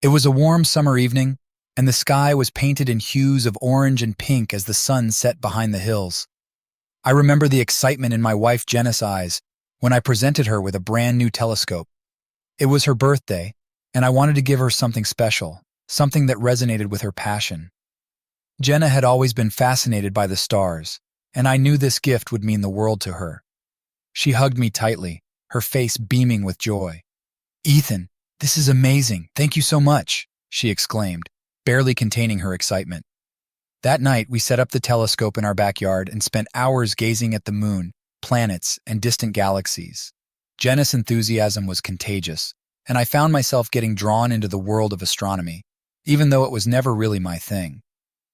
It was a warm summer evening, and the sky was painted in hues of orange and pink as the sun set behind the hills. I remember the excitement in my wife Jenna's eyes when I presented her with a brand new telescope. It was her birthday, and I wanted to give her something special, something that resonated with her passion. Jenna had always been fascinated by the stars, and I knew this gift would mean the world to her. She hugged me tightly, her face beaming with joy. "Ethan, this is amazing. Thank you so much," she exclaimed, barely containing her excitement. That night, we set up the telescope in our backyard and spent hours gazing at the moon, planets, and distant galaxies. Jenna's enthusiasm was contagious, and I found myself getting drawn into the world of astronomy, even though it was never really my thing.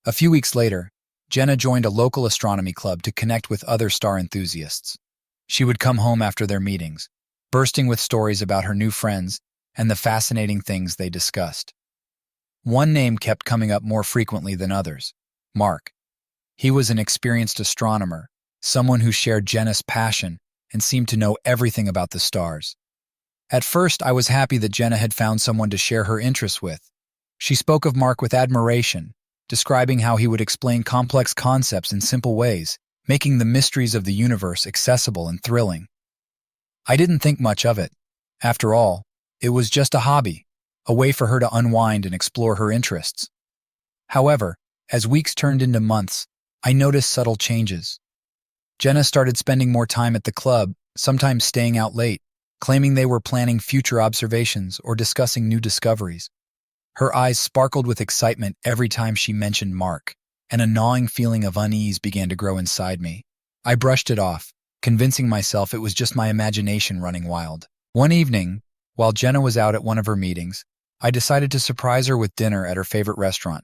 A few weeks later, Jenna joined a local astronomy club to connect with other star enthusiasts. She would come home after their meetings, bursting with stories about her new friends and the fascinating things they discussed. One name kept coming up more frequently than others: Mark. He was an experienced astronomer, someone who shared Jenna's passion and seemed to know everything about the stars. At first, I was happy that Jenna had found someone to share her interests with. She spoke of Mark with admiration, describing how he would explain complex concepts in simple ways, making the mysteries of the universe accessible and thrilling. I didn't think much of it. After all, it was just a hobby, a way for her to unwind and explore her interests. However, as weeks turned into months, I noticed subtle changes. Jenna started spending more time at the club, sometimes staying out late, claiming they were planning future observations or discussing new discoveries. Her eyes sparkled with excitement every time she mentioned Mark, and a gnawing feeling of unease began to grow inside me. I brushed it off, convincing myself it was just my imagination running wild. One evening, while Jenna was out at one of her meetings, I decided to surprise her with dinner at her favorite restaurant.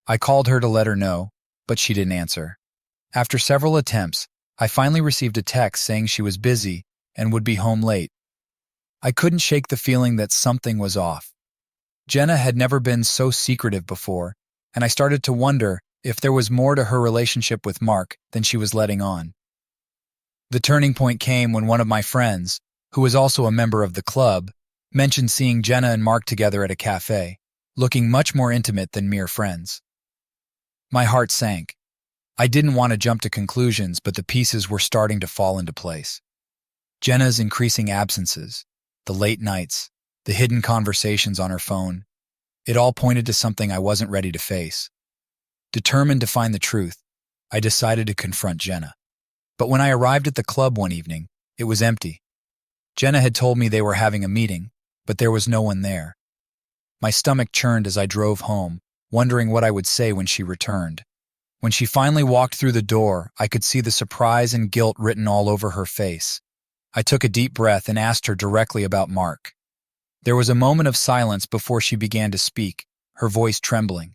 I called her to let her know, but she didn't answer. After several attempts, I finally received a text saying she was busy and would be home late. I couldn't shake the feeling that something was off. Jenna had never been so secretive before, and I started to wonder if there was more to her relationship with Mark than she was letting on. The turning point came when one of my friends, who was also a member of the club, mentioned seeing Jenna and Mark together at a cafe, looking much more intimate than mere friends. My heart sank. I didn't want to jump to conclusions, but the pieces were starting to fall into place. Jenna's increasing absences, the late nights, the hidden conversations on her phone, it all pointed to something I wasn't ready to face. Determined to find the truth, I decided to confront Jenna. But when I arrived at the club one evening, it was empty. Jenna had told me they were having a meeting, but there was no one there. My stomach churned as I drove home, wondering what I would say when she returned. When she finally walked through the door, I could see the surprise and guilt written all over her face. I took a deep breath and asked her directly about Mark. There was a moment of silence before she began to speak, her voice trembling.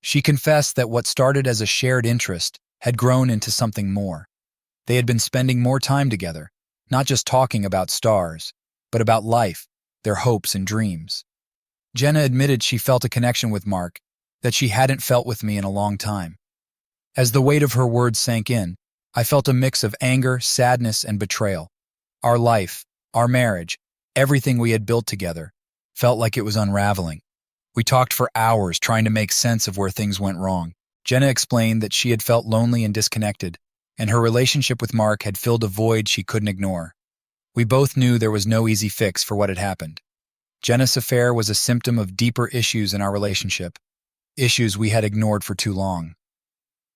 She confessed that what started as a shared interest had grown into something more. They had been spending more time together, not just talking about stars, but about life, their hopes and dreams. Jenna admitted she felt a connection with Mark that she hadn't felt with me in a long time. As the weight of her words sank in, I felt a mix of anger, sadness, and betrayal. Our life, our marriage, everything we had built together, felt like it was unraveling. We talked for hours trying to make sense of where things went wrong. Jenna explained that she had felt lonely and disconnected, and her relationship with Mark had filled a void she couldn't ignore. We both knew there was no easy fix for what had happened. Jenna's affair was a symptom of deeper issues in our relationship, issues we had ignored for too long.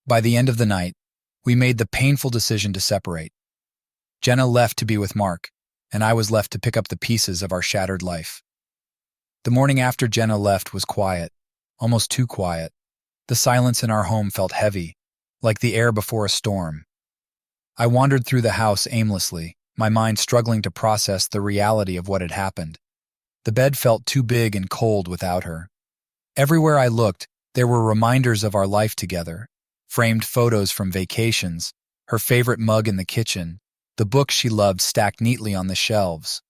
By the end of the night, we made the painful decision to separate. Jenna left to be with Mark, and I was left to pick up the pieces of our shattered life. The morning after Jenna left was quiet, almost too quiet. The silence in our home felt heavy, like the air before a storm. I wandered through the house aimlessly, my mind struggling to process the reality of what had happened. The bed felt too big and cold without her. Everywhere I looked, there were reminders of our life together, framed photos from vacations, her favorite mug in the kitchen, the books she loved stacked neatly on the shelves.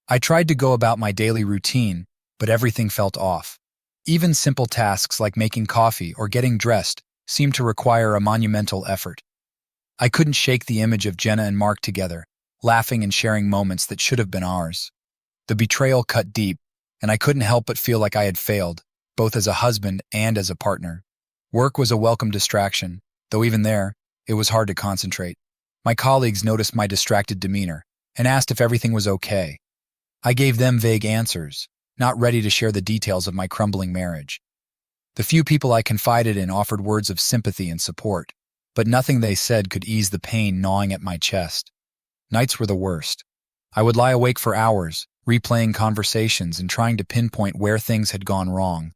I tried to go about my daily routine, but everything felt off. Even simple tasks like making coffee or getting dressed seemed to require a monumental effort. I couldn't shake the image of Jenna and Mark together, laughing and sharing moments that should have been ours. The betrayal cut deep, and I couldn't help but feel like I had failed, both as a husband and as a partner. Work was a welcome distraction, though even there, it was hard to concentrate. My colleagues noticed my distracted demeanor and asked if everything was okay. I gave them vague answers, not ready to share the details of my crumbling marriage. The few people I confided in offered words of sympathy and support, but nothing they said could ease the pain gnawing at my chest. Nights were the worst. I would lie awake for hours, replaying conversations and trying to pinpoint where things had gone wrong.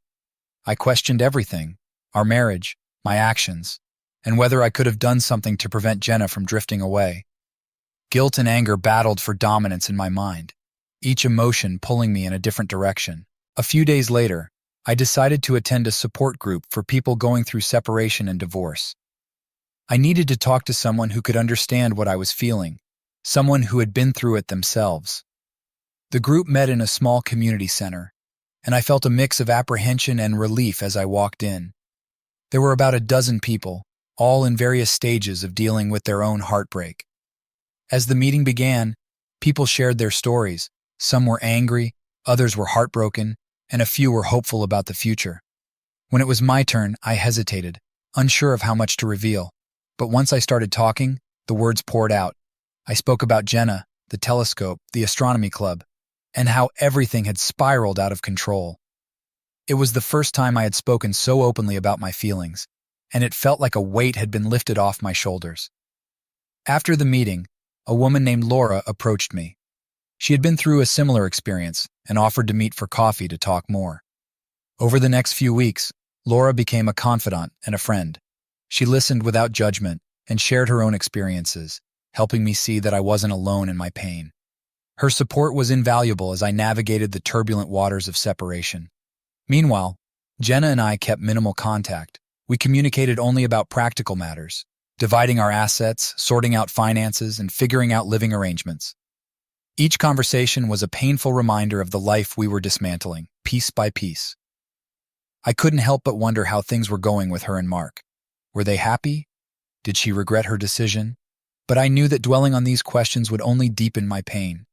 I questioned everything, our marriage, my actions, and whether I could have done something to prevent Jenna from drifting away. Guilt and anger battled for dominance in my mind, each emotion pulling me in a different direction. A few days later, I decided to attend a support group for people going through separation and divorce. I needed to talk to someone who could understand what I was feeling, someone who had been through it themselves. The group met in a small community center, and I felt a mix of apprehension and relief as I walked in. There were about a dozen people, all in various stages of dealing with their own heartbreak. As the meeting began, people shared their stories. Some were angry, others were heartbroken, and a few were hopeful about the future. When it was my turn, I hesitated, unsure of how much to reveal. But once I started talking, the words poured out. I spoke about Jenna, the telescope, the astronomy club, and how everything had spiraled out of control. It was the first time I had spoken so openly about my feelings, and it felt like a weight had been lifted off my shoulders. After the meeting, a woman named Laura approached me. She had been through a similar experience and offered to meet for coffee to talk more. Over the next few weeks, Laura became a confidant and a friend. She listened without judgment and shared her own experiences, helping me see that I wasn't alone in my pain. Her support was invaluable as I navigated the turbulent waters of separation. Meanwhile, Jenna and I kept minimal contact. We communicated only about practical matters, dividing our assets, sorting out finances, and figuring out living arrangements. Each conversation was a painful reminder of the life we were dismantling, piece by piece. I couldn't help but wonder how things were going with her and Mark. Were they happy? Did she regret her decision? But I knew that dwelling on these questions would only deepen my pain.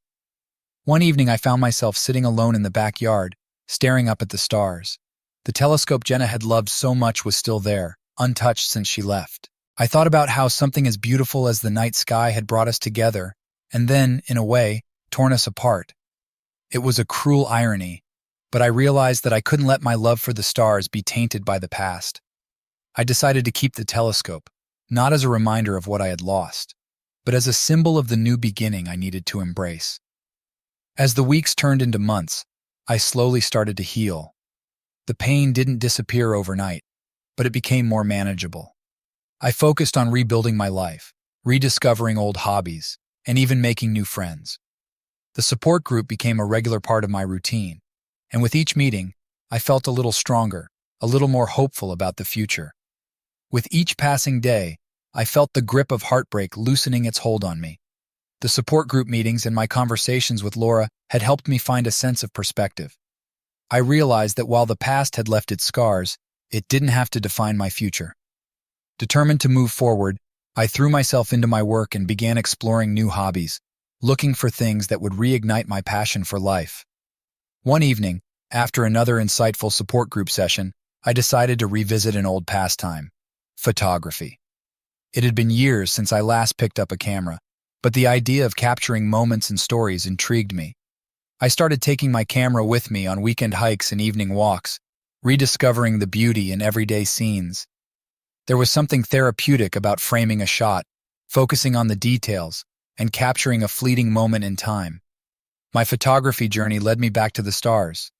One evening I found myself sitting alone in the backyard, staring up at the stars. The telescope Jenna had loved so much was still there, untouched since she left. I thought about how something as beautiful as the night sky had brought us together, and then, in a way, torn us apart. It was a cruel irony, but I realized that I couldn't let my love for the stars be tainted by the past. I decided to keep the telescope, not as a reminder of what I had lost, but as a symbol of the new beginning I needed to embrace. As the weeks turned into months, I slowly started to heal. The pain didn't disappear overnight, but it became more manageable. I focused on rebuilding my life, rediscovering old hobbies, and even making new friends. The support group became a regular part of my routine, and with each meeting, I felt a little stronger, a little more hopeful about the future. With each passing day, I felt the grip of heartbreak loosening its hold on me. The support group meetings and my conversations with Laura had helped me find a sense of perspective. I realized that while the past had left its scars, it didn't have to define my future. Determined to move forward, I threw myself into my work and began exploring new hobbies, looking for things that would reignite my passion for life. One evening, after another insightful support group session, I decided to revisit an old pastime: photography. It had been years since I last picked up a camera, but the idea of capturing moments and stories intrigued me. I started taking my camera with me on weekend hikes and evening walks, rediscovering the beauty in everyday scenes. There was something therapeutic about framing a shot, focusing on the details, and capturing a fleeting moment in time. My photography journey led me back to the stars.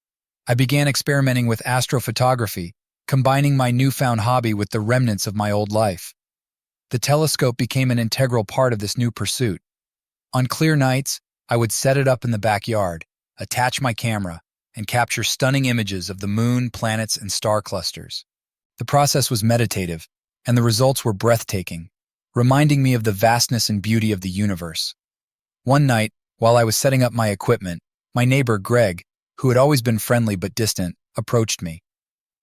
I began experimenting with astrophotography, combining my newfound hobby with the remnants of my old life. The telescope became an integral part of this new pursuit. On clear nights, I would set it up in the backyard, attach my camera, and capture stunning images of the moon, planets, and star clusters. The process was meditative, and the results were breathtaking, reminding me of the vastness and beauty of the universe. One night, while I was setting up my equipment, my neighbor, Greg, who had always been friendly but distant, approached me.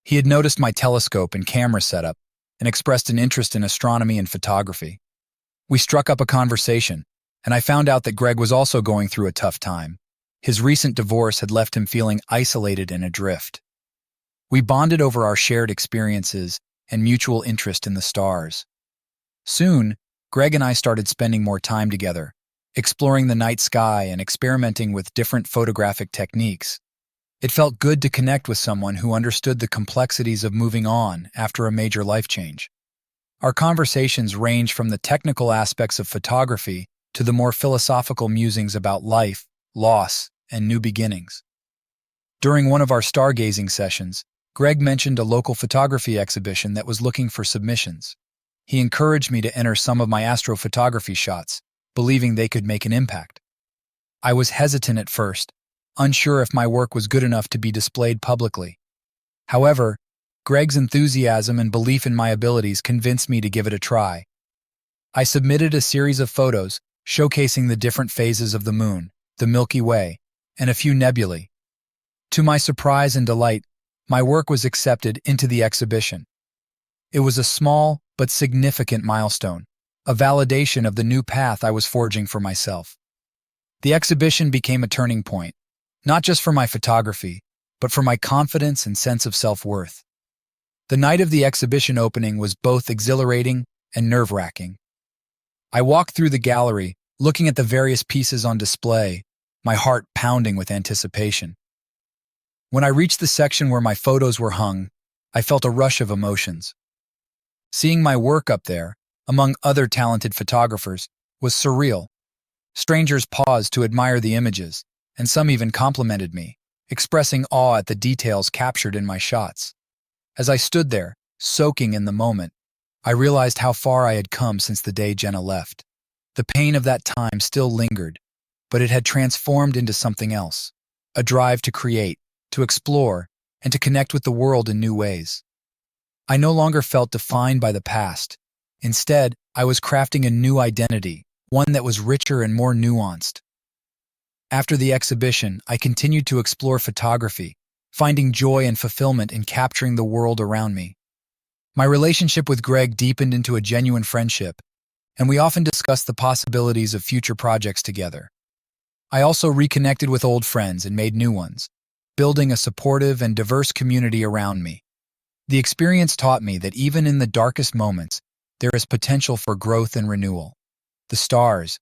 He had noticed my telescope and camera setup and expressed an interest in astronomy and photography. We struck up a conversation, and I found out that Greg was also going through a tough time. His recent divorce had left him feeling isolated and adrift. We bonded over our shared experiences and mutual interest in the stars. Soon, Greg and I started spending more time together, exploring the night sky and experimenting with different photographic techniques. It felt good to connect with someone who understood the complexities of moving on after a major life change. Our conversations ranged from the technical aspects of photography to the more philosophical musings about life, loss, and new beginnings. During one of our stargazing sessions, Greg mentioned a local photography exhibition that was looking for submissions. He encouraged me to enter some of my astrophotography shots, believing they could make an impact. I was hesitant at first, unsure if my work was good enough to be displayed publicly. However, Greg's enthusiasm and belief in my abilities convinced me to give it a try. I submitted a series of photos showcasing the different phases of the moon, the Milky Way, and a few nebulae. To my surprise and delight, my work was accepted into the exhibition. It was a small but significant milestone, a validation of the new path I was forging for myself. The exhibition became a turning point, not just for my photography, but for my confidence and sense of self-worth. The night of the exhibition opening was both exhilarating and nerve-wracking. I walked through the gallery, looking at the various pieces on display, my heart pounding with anticipation. When I reached the section where my photos were hung, I felt a rush of emotions. Seeing my work up there, among other talented photographers, was surreal. Strangers paused to admire the images, and some even complimented me, expressing awe at the details captured in my shots. As I stood there, soaking in the moment, I realized how far I had come since the day Jenna left. The pain of that time still lingered, but it had transformed into something else, a drive to create, to explore, and to connect with the world in new ways. I no longer felt defined by the past. Instead, I was crafting a new identity, one that was richer and more nuanced. After the exhibition, I continued to explore photography, finding joy and fulfillment in capturing the world around me. My relationship with Greg deepened into a genuine friendship, and we often discussed the possibilities of future projects together. I also reconnected with old friends and made new ones, building a supportive and diverse community around me. The experience taught me that even in the darkest moments, there is potential for growth and renewal. The stars,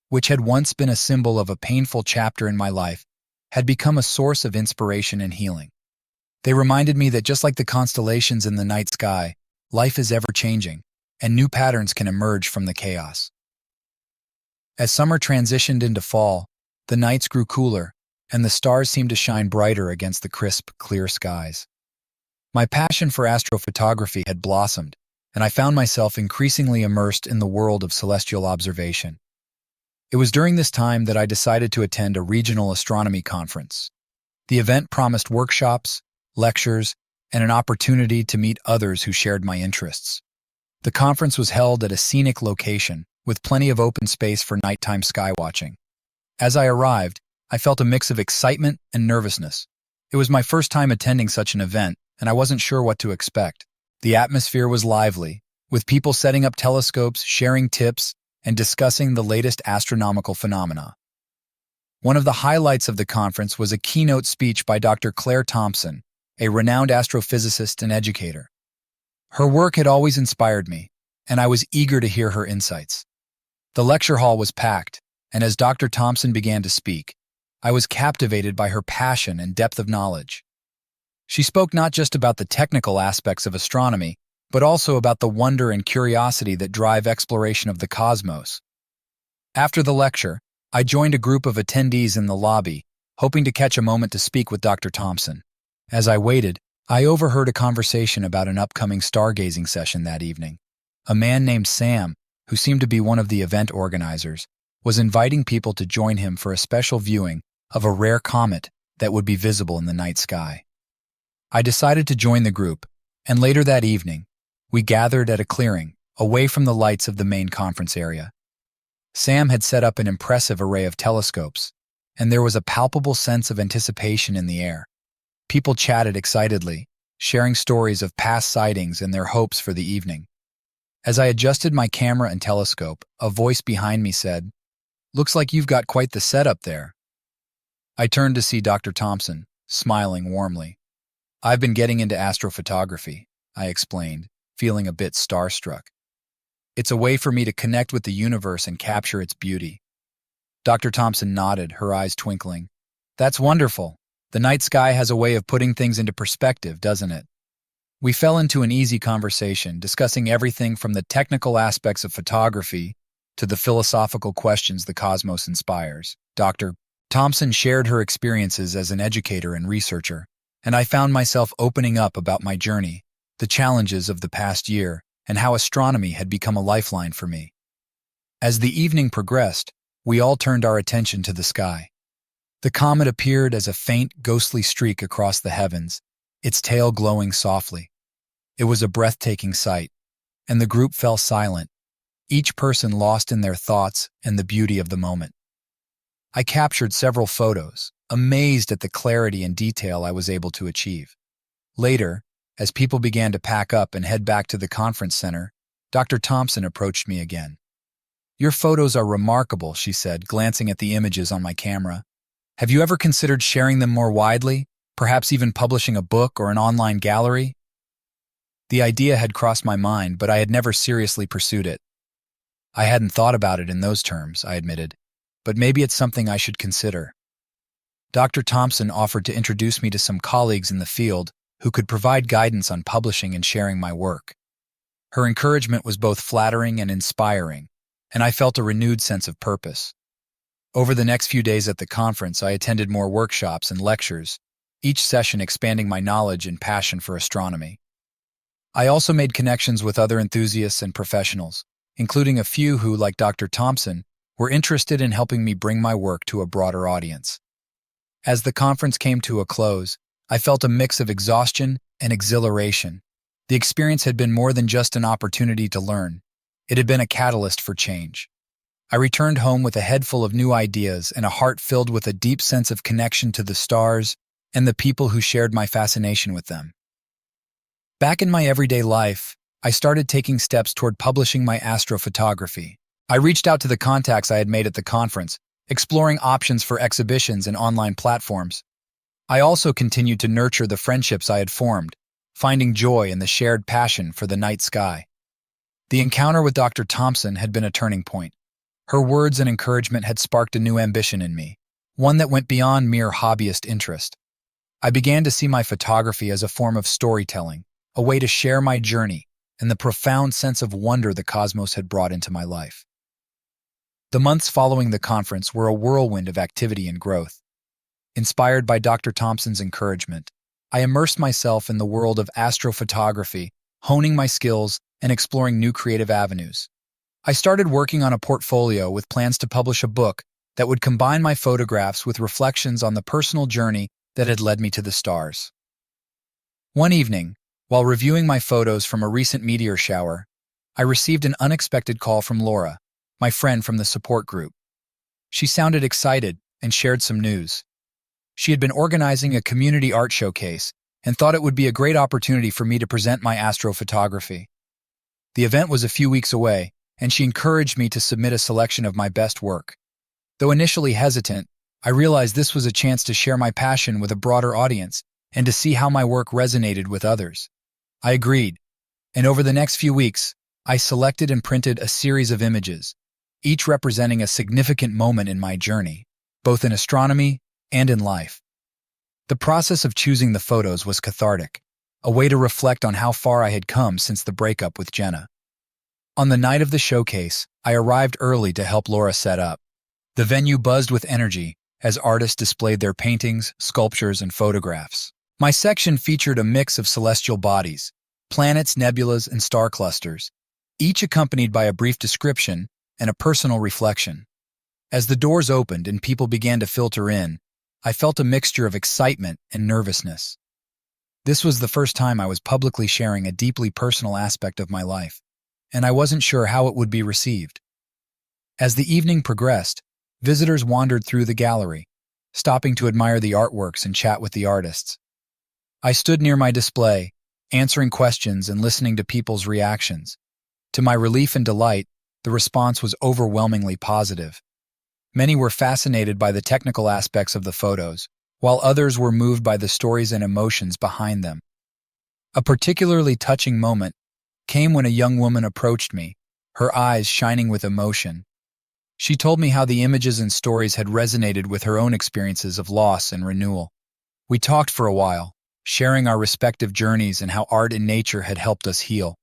which had once been a symbol of a painful chapter in my life, had become a source of inspiration and healing. They reminded me that just like the constellations in the night sky, life is ever-changing, and new patterns can emerge from the chaos. As summer transitioned into fall, the nights grew cooler, and the stars seemed to shine brighter against the crisp, clear skies. My passion for astrophotography had blossomed, and I found myself increasingly immersed in the world of celestial observation. It was during this time that I decided to attend a regional astronomy conference. The event promised workshops, lectures, and an opportunity to meet others who shared my interests. The conference was held at a scenic location, with plenty of open space for nighttime skywatching. As I arrived, I felt a mix of excitement and nervousness. It was my first time attending such an event, and I wasn't sure what to expect. The atmosphere was lively, with people setting up telescopes, sharing tips, and discussing the latest astronomical phenomena. One of the highlights of the conference was a keynote speech by Dr. Claire Thompson, a renowned astrophysicist and educator. Her work had always inspired me, and I was eager to hear her insights. The lecture hall was packed, and as Dr. Thompson began to speak, I was captivated by her passion and depth of knowledge. She spoke not just about the technical aspects of astronomy, but also about the wonder and curiosity that drive exploration of the cosmos. After the lecture, I joined a group of attendees in the lobby, hoping to catch a moment to speak with Dr. Thompson. As I waited, I overheard a conversation about an upcoming stargazing session that evening. A man named Sam, who seemed to be one of the event organizers, was inviting people to join him for a special viewing of a rare comet that would be visible in the night sky. I decided to join the group, and later that evening, we gathered at a clearing, away from the lights of the main conference area. Sam had set up an impressive array of telescopes, and there was a palpable sense of anticipation in the air. People chatted excitedly, sharing stories of past sightings and their hopes for the evening. As I adjusted my camera and telescope, a voice behind me said, "Looks like you've got quite the setup there." I turned to see Dr. Thompson, smiling warmly. "I've been getting into astrophotography," I explained, feeling a bit starstruck. "It's a way for me to connect with the universe and capture its beauty." Dr. Thompson nodded, her eyes twinkling. "That's wonderful. The night sky has a way of putting things into perspective, doesn't it?" We fell into an easy conversation, discussing everything from the technical aspects of photography to the philosophical questions the cosmos inspires. Dr. Thompson shared her experiences as an educator and researcher, and I found myself opening up about my journey, the challenges of the past year, and how astronomy had become a lifeline for me. As the evening progressed, we all turned our attention to the sky. The comet appeared as a faint, ghostly streak across the heavens, its tail glowing softly. It was a breathtaking sight, and the group fell silent, each person lost in their thoughts and the beauty of the moment. I captured several photos, amazed at the clarity and detail I was able to achieve. Later, as people began to pack up and head back to the conference center, Dr. Thompson approached me again. "Your photos are remarkable," she said, glancing at the images on my camera. "Have you ever considered sharing them more widely, perhaps even publishing a book or an online gallery?" The idea had crossed my mind, but I had never seriously pursued it. "I hadn't thought about it in those terms," I admitted, "but maybe it's something I should consider." Dr. Thompson offered to introduce me to some colleagues in the field who could provide guidance on publishing and sharing my work. Her encouragement was both flattering and inspiring, and I felt a renewed sense of purpose. Over the next few days at the conference, I attended more workshops and lectures, each session expanding my knowledge and passion for astronomy. I also made connections with other enthusiasts and professionals, including a few who, like Dr. Thompson, were interested in helping me bring my work to a broader audience. As the conference came to a close, I felt a mix of exhaustion and exhilaration. The experience had been more than just an opportunity to learn. It had been a catalyst for change. I returned home with a head full of new ideas and a heart filled with a deep sense of connection to the stars and the people who shared my fascination with them. Back in my everyday life, I started taking steps toward publishing my astrophotography. I reached out to the contacts I had made at the conference, exploring options for exhibitions and online platforms. I also continued to nurture the friendships I had formed, finding joy in the shared passion for the night sky. The encounter with Dr. Thompson had been a turning point. Her words and encouragement had sparked a new ambition in me, one that went beyond mere hobbyist interest. I began to see my photography as a form of storytelling, a way to share my journey and the profound sense of wonder the cosmos had brought into my life. The months following the conference were a whirlwind of activity and growth. Inspired by Dr. Thompson's encouragement, I immersed myself in the world of astrophotography, honing my skills and exploring new creative avenues. I started working on a portfolio with plans to publish a book that would combine my photographs with reflections on the personal journey that had led me to the stars. One evening, while reviewing my photos from a recent meteor shower, I received an unexpected call from Laura, my friend from the support group. She sounded excited and shared some news. She had been organizing a community art showcase and thought it would be a great opportunity for me to present my astrophotography. The event was a few weeks away, and she encouraged me to submit a selection of my best work. Though initially hesitant, I realized this was a chance to share my passion with a broader audience and to see how my work resonated with others. I agreed, and over the next few weeks, I selected and printed a series of images, each representing a significant moment in my journey, both in astronomy and in life. The process of choosing the photos was cathartic, a way to reflect on how far I had come since the breakup with Jenna. On the night of the showcase, I arrived early to help Laura set up. The venue buzzed with energy as artists displayed their paintings, sculptures, and photographs. My section featured a mix of celestial bodies, planets, nebulas, and star clusters, each accompanied by a brief description and a personal reflection. As the doors opened and people began to filter in, I felt a mixture of excitement and nervousness. This was the first time I was publicly sharing a deeply personal aspect of my life, and I wasn't sure how it would be received. As the evening progressed, visitors wandered through the gallery, stopping to admire the artworks and chat with the artists. I stood near my display, answering questions and listening to people's reactions. To my relief and delight, the response was overwhelmingly positive. Many were fascinated by the technical aspects of the photos, while others were moved by the stories and emotions behind them. A particularly touching moment came when a young woman approached me, her eyes shining with emotion. She told me how the images and stories had resonated with her own experiences of loss and renewal. We talked for a while, sharing our respective journeys and how art and nature had helped us heal.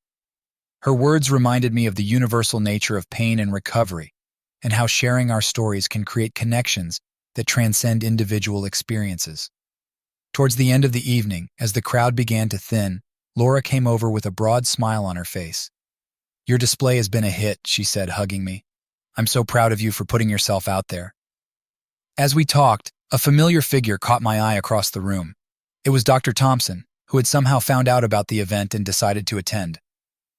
Her words reminded me of the universal nature of pain and recovery, and how sharing our stories can create connections that transcend individual experiences. Towards the end of the evening, as the crowd began to thin, Laura came over with a broad smile on her face. "Your display has been a hit," she said, hugging me. "I'm so proud of you for putting yourself out there." As we talked, a familiar figure caught my eye across the room. It was Dr. Thompson, who had somehow found out about the event and decided to attend.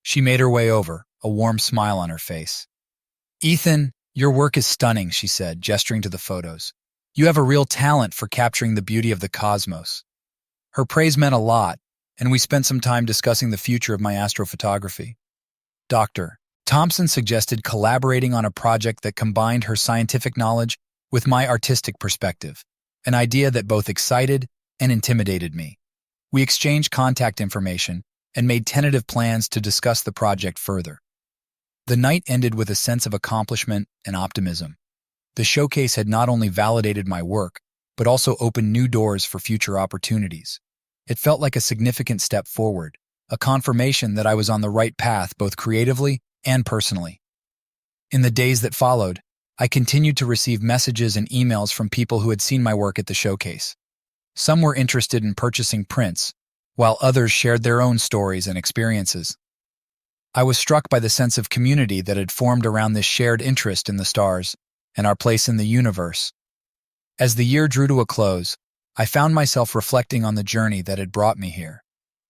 She made her way over, a warm smile on her face. "Ethan, your work is stunning," she said, gesturing to the photos. "You have a real talent for capturing the beauty of the cosmos." Her praise meant a lot, and we spent some time discussing the future of my astrophotography. Dr. Thompson suggested collaborating on a project that combined her scientific knowledge with my artistic perspective, an idea that both excited and intimidated me. We exchanged contact information and made tentative plans to discuss the project further. The night ended with a sense of accomplishment and optimism. The showcase had not only validated my work, but also opened new doors for future opportunities. It felt like a significant step forward, a confirmation that I was on the right path both creatively and personally. In the days that followed, I continued to receive messages and emails from people who had seen my work at the showcase. Some were interested in purchasing prints, while others shared their own stories and experiences. I was struck by the sense of community that had formed around this shared interest in the stars and our place in the universe. As the year drew to a close, I found myself reflecting on the journey that had brought me here.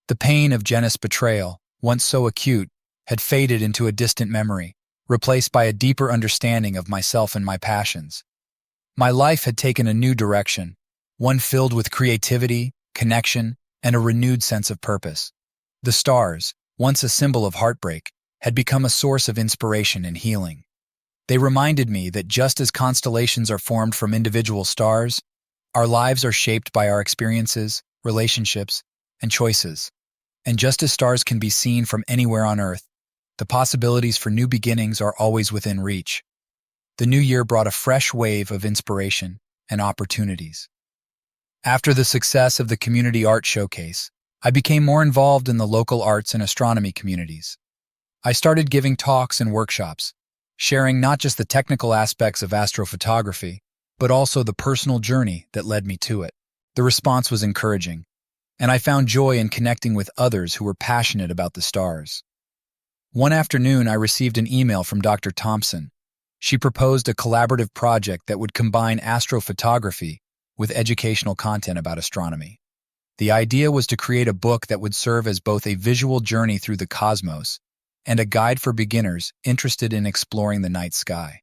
The pain of Jenna's betrayal, once so acute, had faded into a distant memory, replaced by a deeper understanding of myself and my passions. My life had taken a new direction, one filled with creativity, connection, and a renewed sense of purpose. The stars, once a symbol of heartbreak, had become a source of inspiration and healing. They reminded me that just as constellations are formed from individual stars, our lives are shaped by our experiences, relationships, and choices. And just as stars can be seen from anywhere on Earth, the possibilities for new beginnings are always within reach. The new year brought a fresh wave of inspiration and opportunities. After the success of the Community Art Showcase, I became more involved in the local arts and astronomy communities. I started giving talks and workshops, sharing not just the technical aspects of astrophotography, but also the personal journey that led me to it. The response was encouraging, and I found joy in connecting with others who were passionate about the stars. One afternoon, I received an email from Dr. Thompson. She proposed a collaborative project that would combine astrophotography with educational content about astronomy. The idea was to create a book that would serve as both a visual journey through the cosmos and a guide for beginners interested in exploring the night sky.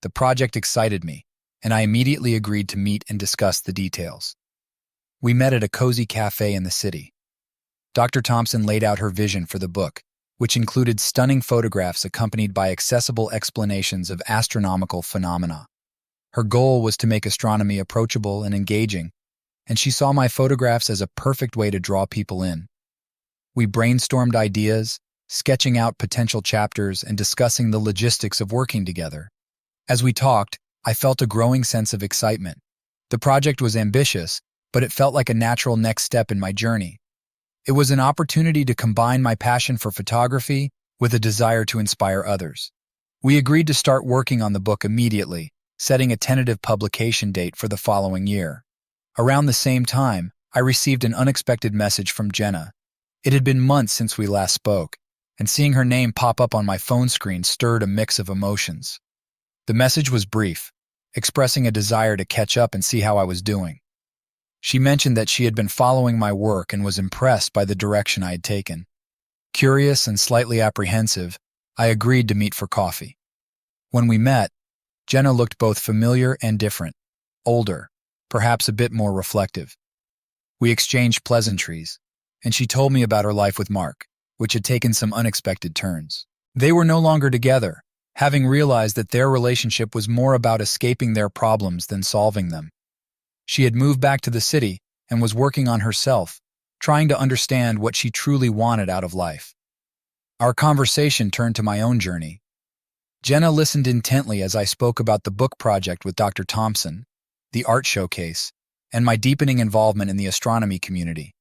The project excited me, and I immediately agreed to meet and discuss the details. We met at a cozy cafe in the city. Dr. Thompson laid out her vision for the book, which included stunning photographs accompanied by accessible explanations of astronomical phenomena. Her goal was to make astronomy approachable and engaging, and she saw my photographs as a perfect way to draw people in. We brainstormed ideas, sketching out potential chapters and discussing the logistics of working together. As we talked, I felt a growing sense of excitement. The project was ambitious, but it felt like a natural next step in my journey. It was an opportunity to combine my passion for photography with a desire to inspire others. We agreed to start working on the book immediately, setting a tentative publication date for the following year. Around the same time, I received an unexpected message from Jenna. It had been months since we last spoke, and seeing her name pop up on my phone screen stirred a mix of emotions. The message was brief, expressing a desire to catch up and see how I was doing. She mentioned that she had been following my work and was impressed by the direction I had taken. Curious and slightly apprehensive, I agreed to meet for coffee. When we met, Jenna looked both familiar and different, older, perhaps a bit more reflective. We exchanged pleasantries, and she told me about her life with Mark, which had taken some unexpected turns. They were no longer together, having realized that their relationship was more about escaping their problems than solving them. She had moved back to the city and was working on herself, trying to understand what she truly wanted out of life. Our conversation turned to my own journey. Jenna listened intently as I spoke about the book project with Dr. Thompson, the art showcase, and my deepening involvement in the astronomy community.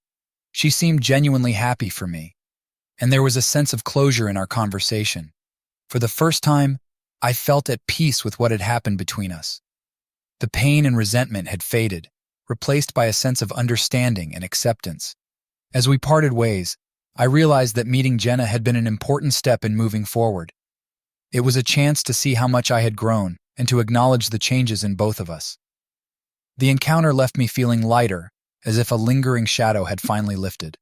She seemed genuinely happy for me, and there was a sense of closure in our conversation. For the first time, I felt at peace with what had happened between us. The pain and resentment had faded, replaced by a sense of understanding and acceptance. As we parted ways, I realized that meeting Jenna had been an important step in moving forward. It was a chance to see how much I had grown and to acknowledge the changes in both of us. The encounter left me feeling lighter, as if a lingering shadow had finally lifted.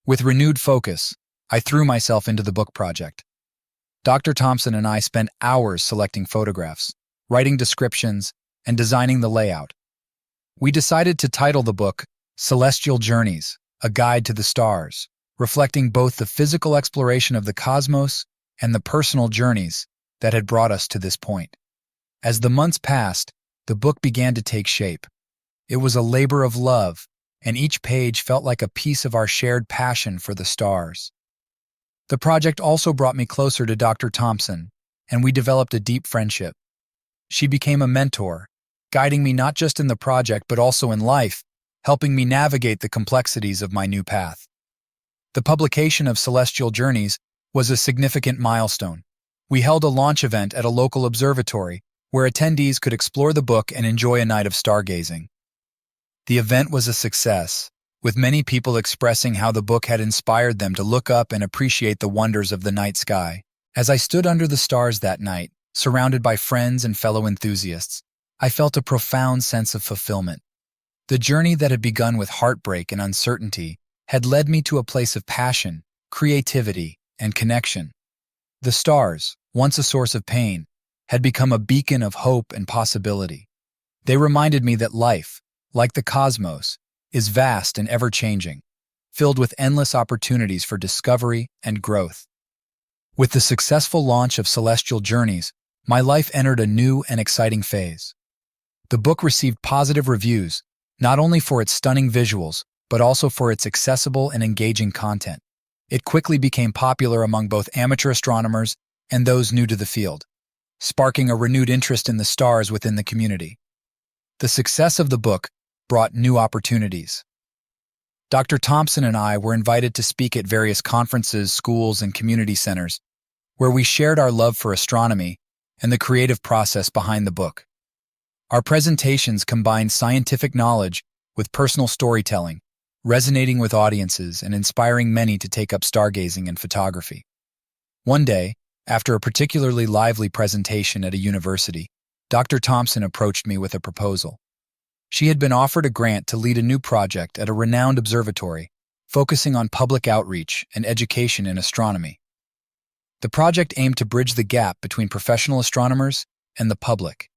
With renewed focus, I threw myself into the book project. Dr. Thompson and I spent hours selecting photographs, writing descriptions, and designing the layout. We decided to title the book Celestial Journeys, A Guide to the Stars, reflecting both the physical exploration of the cosmos and the personal journeys that had brought us to this point. As the months passed, the book began to take shape. It was a labor of love, and each page felt like a piece of our shared passion for the stars. The project also brought me closer to Dr. Thompson, and we developed a deep friendship. She became a mentor, guiding me not just in the project but also in life, helping me navigate the complexities of my new path. The publication of Celestial Journeys was a significant milestone. We held a launch event at a local observatory where attendees could explore the book and enjoy a night of stargazing. The event was a success, with many people expressing how the book had inspired them to look up and appreciate the wonders of the night sky. As I stood under the stars that night, surrounded by friends and fellow enthusiasts, I felt a profound sense of fulfillment. The journey that had begun with heartbreak and uncertainty had led me to a place of passion, creativity, and connection. The stars, once a source of pain, had become a beacon of hope and possibility. They reminded me that life, like the cosmos, is vast and ever-changing, filled with endless opportunities for discovery and growth. With the successful launch of Celestial Journeys, my life entered a new and exciting phase. The book received positive reviews, not only for its stunning visuals, but also for its accessible and engaging content. It quickly became popular among both amateur astronomers and those new to the field, sparking a renewed interest in the stars within the community. The success of the book brought new opportunities. Dr. Thompson and I were invited to speak at various conferences, schools, and community centers, where we shared our love for astronomy and the creative process behind the book. Our presentations combined scientific knowledge with personal storytelling, resonating with audiences and inspiring many to take up stargazing and photography. One day, after a particularly lively presentation at a university, Dr. Thompson approached me with a proposal. She had been offered a grant to lead a new project at a renowned observatory, focusing on public outreach and education in astronomy. The project aimed to bridge the gap between professional astronomers and the public,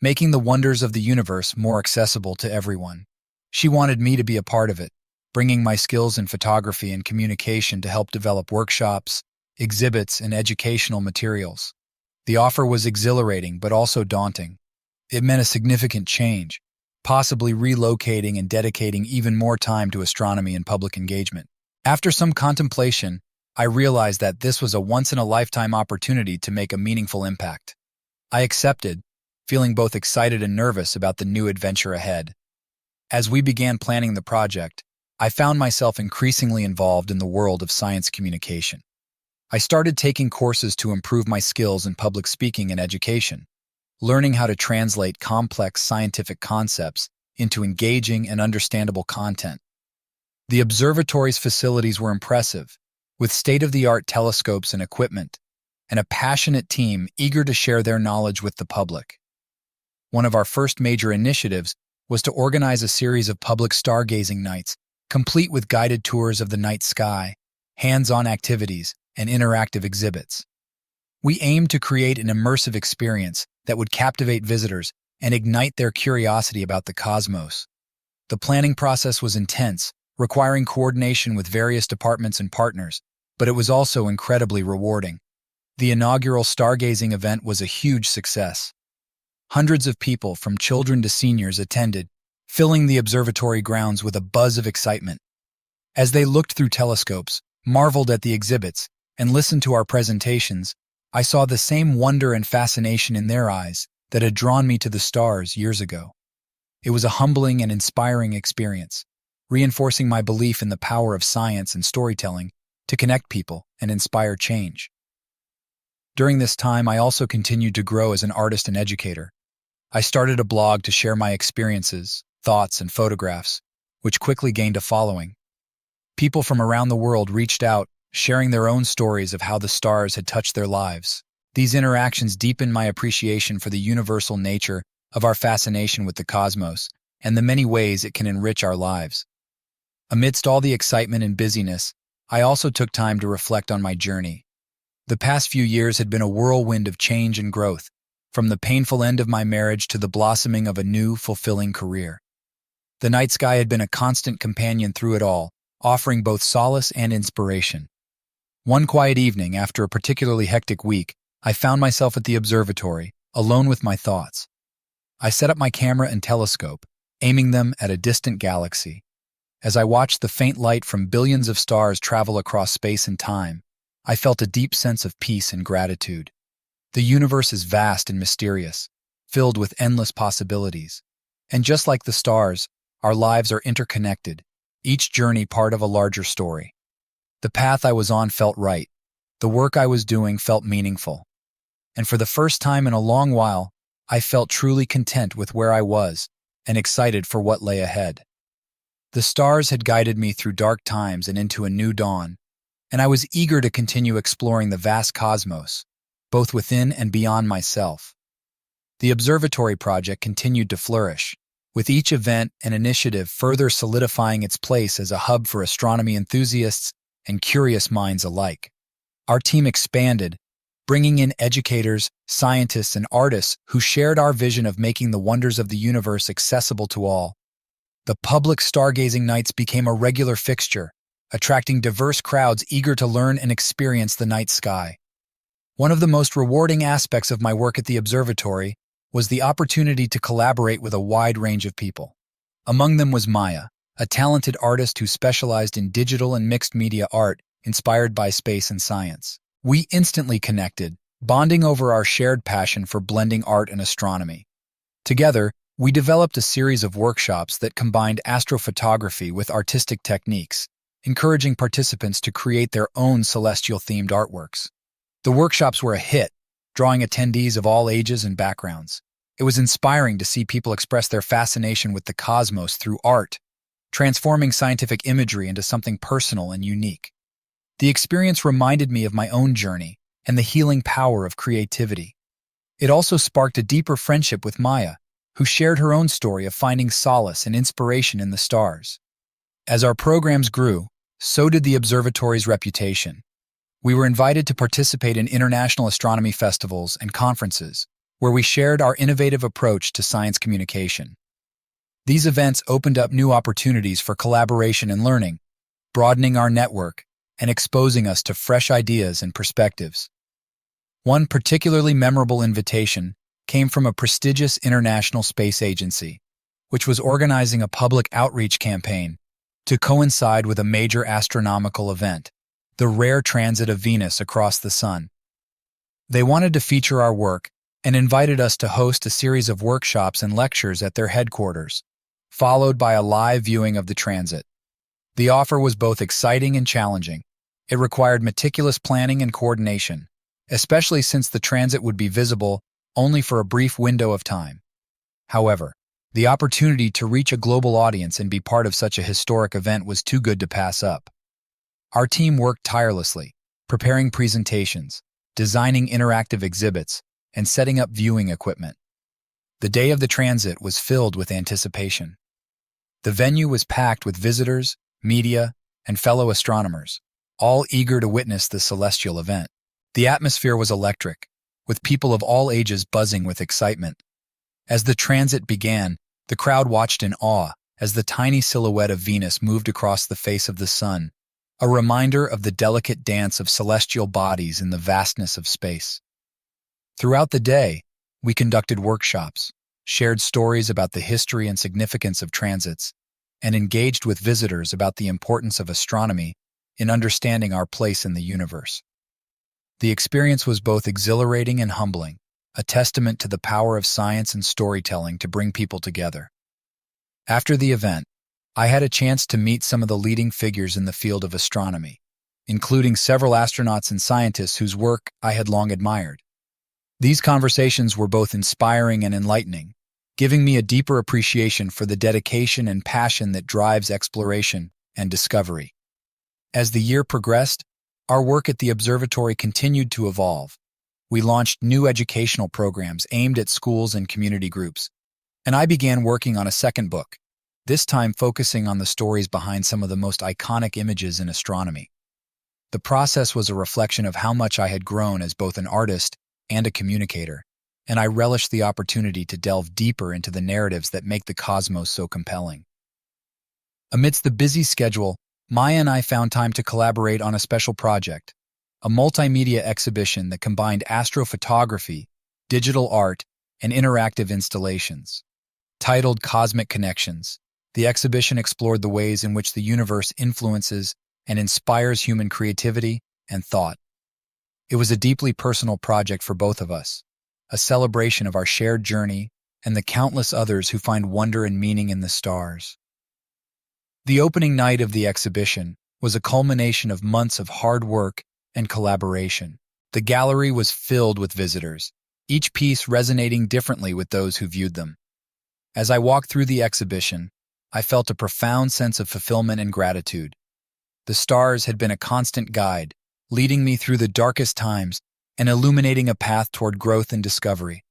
making the wonders of the universe more accessible to everyone. She wanted me to be a part of it, bringing my skills in photography and communication to help develop workshops, exhibits, and educational materials. The offer was exhilarating but also daunting. It meant a significant change, possibly relocating and dedicating even more time to astronomy and public engagement. After some contemplation, I realized that this was a once-in-a-lifetime opportunity to make a meaningful impact. I accepted, feeling both excited and nervous about the new adventure ahead. As we began planning the project, I found myself increasingly involved in the world of science communication. I started taking courses to improve my skills in public speaking and education, learning how to translate complex scientific concepts into engaging and understandable content. The observatory's facilities were impressive, with state-of-the-art telescopes and equipment, and a passionate team eager to share their knowledge with the public. One of our first major initiatives was to organize a series of public stargazing nights, complete with guided tours of the night sky, hands-on activities, and interactive exhibits. We aimed to create an immersive experience that would captivate visitors and ignite their curiosity about the cosmos. The planning process was intense, requiring coordination with various departments and partners, but it was also incredibly rewarding. The inaugural stargazing event was a huge success. Hundreds of people, from children to seniors, attended, filling the observatory grounds with a buzz of excitement. As they looked through telescopes, marveled at the exhibits, and listened to our presentations, I saw the same wonder and fascination in their eyes that had drawn me to the stars years ago. It was a humbling and inspiring experience, reinforcing my belief in the power of science and storytelling to connect people and inspire change. During this time, I also continued to grow as an artist and educator. I started a blog to share my experiences, thoughts, and photographs, which quickly gained a following. People from around the world reached out, sharing their own stories of how the stars had touched their lives. These interactions deepened my appreciation for the universal nature of our fascination with the cosmos and the many ways it can enrich our lives. Amidst all the excitement and busyness, I also took time to reflect on my journey. The past few years had been a whirlwind of change and growth, from the painful end of my marriage to the blossoming of a new, fulfilling career. The night sky had been a constant companion through it all, offering both solace and inspiration. One quiet evening, after a particularly hectic week, I found myself at the observatory, alone with my thoughts. I set up my camera and telescope, aiming them at a distant galaxy. As I watched the faint light from billions of stars travel across space and time, I felt a deep sense of peace and gratitude. The universe is vast and mysterious, filled with endless possibilities. And just like the stars, our lives are interconnected, each journey part of a larger story. The path I was on felt right. The work I was doing felt meaningful. And for the first time in a long while, I felt truly content with where I was and excited for what lay ahead. The stars had guided me through dark times and into a new dawn, and I was eager to continue exploring the vast cosmos, both within and beyond myself. The observatory project continued to flourish, with each event and initiative further solidifying its place as a hub for astronomy enthusiasts and curious minds alike. Our team expanded, bringing in educators, scientists, and artists who shared our vision of making the wonders of the universe accessible to all. The public stargazing nights became a regular fixture, attracting diverse crowds eager to learn and experience the night sky. One of the most rewarding aspects of my work at the observatory was the opportunity to collaborate with a wide range of people. Among them was Maya, a talented artist who specialized in digital and mixed media art inspired by space and science. We instantly connected, bonding over our shared passion for blending art and astronomy. Together, we developed a series of workshops that combined astrophotography with artistic techniques, encouraging participants to create their own celestial-themed artworks. The workshops were a hit, drawing attendees of all ages and backgrounds. It was inspiring to see people express their fascination with the cosmos through art, transforming scientific imagery into something personal and unique. The experience reminded me of my own journey and the healing power of creativity. It also sparked a deeper friendship with Maya, who shared her own story of finding solace and inspiration in the stars. As our programs grew, so did the observatory's reputation. We were invited to participate in international astronomy festivals and conferences, where we shared our innovative approach to science communication. These events opened up new opportunities for collaboration and learning, broadening our network and exposing us to fresh ideas and perspectives. One particularly memorable invitation came from a prestigious international space agency, which was organizing a public outreach campaign to coincide with a major astronomical event, the rare transit of Venus across the Sun. They wanted to feature our work and invited us to host a series of workshops and lectures at their headquarters, followed by a live viewing of the transit. The offer was both exciting and challenging. It required meticulous planning and coordination, especially since the transit would be visible only for a brief window of time. However, the opportunity to reach a global audience and be part of such a historic event was too good to pass up. Our team worked tirelessly, preparing presentations, designing interactive exhibits, and setting up viewing equipment. The day of the transit was filled with anticipation. The venue was packed with visitors, media, and fellow astronomers, all eager to witness the celestial event. The atmosphere was electric, with people of all ages buzzing with excitement. As the transit began, the crowd watched in awe as the tiny silhouette of Venus moved across the face of the Sun, a reminder of the delicate dance of celestial bodies in the vastness of space. Throughout the day, we conducted workshops, shared stories about the history and significance of transits, and engaged with visitors about the importance of astronomy in understanding our place in the universe. The experience was both exhilarating and humbling, a testament to the power of science and storytelling to bring people together. After the event, I had a chance to meet some of the leading figures in the field of astronomy, including several astronauts and scientists whose work I had long admired. These conversations were both inspiring and enlightening, giving me a deeper appreciation for the dedication and passion that drives exploration and discovery. As the year progressed, our work at the observatory continued to evolve. We launched new educational programs aimed at schools and community groups, and I began working on a second book, this time focusing on the stories behind some of the most iconic images in astronomy. The process was a reflection of how much I had grown as both an artist and a communicator, and I relished the opportunity to delve deeper into the narratives that make the cosmos so compelling. Amidst the busy schedule, Maya and I found time to collaborate on a special project, a multimedia exhibition that combined astrophotography, digital art, and interactive installations. Titled Cosmic Connections, the exhibition explored the ways in which the universe influences and inspires human creativity and thought. It was a deeply personal project for both of us, a celebration of our shared journey and the countless others who find wonder and meaning in the stars. The opening night of the exhibition was a culmination of months of hard work and collaboration. The gallery was filled with visitors, each piece resonating differently with those who viewed them. As I walked through the exhibition, I felt a profound sense of fulfillment and gratitude. The stars had been a constant guide, leading me through the darkest times and illuminating a path toward growth and discovery.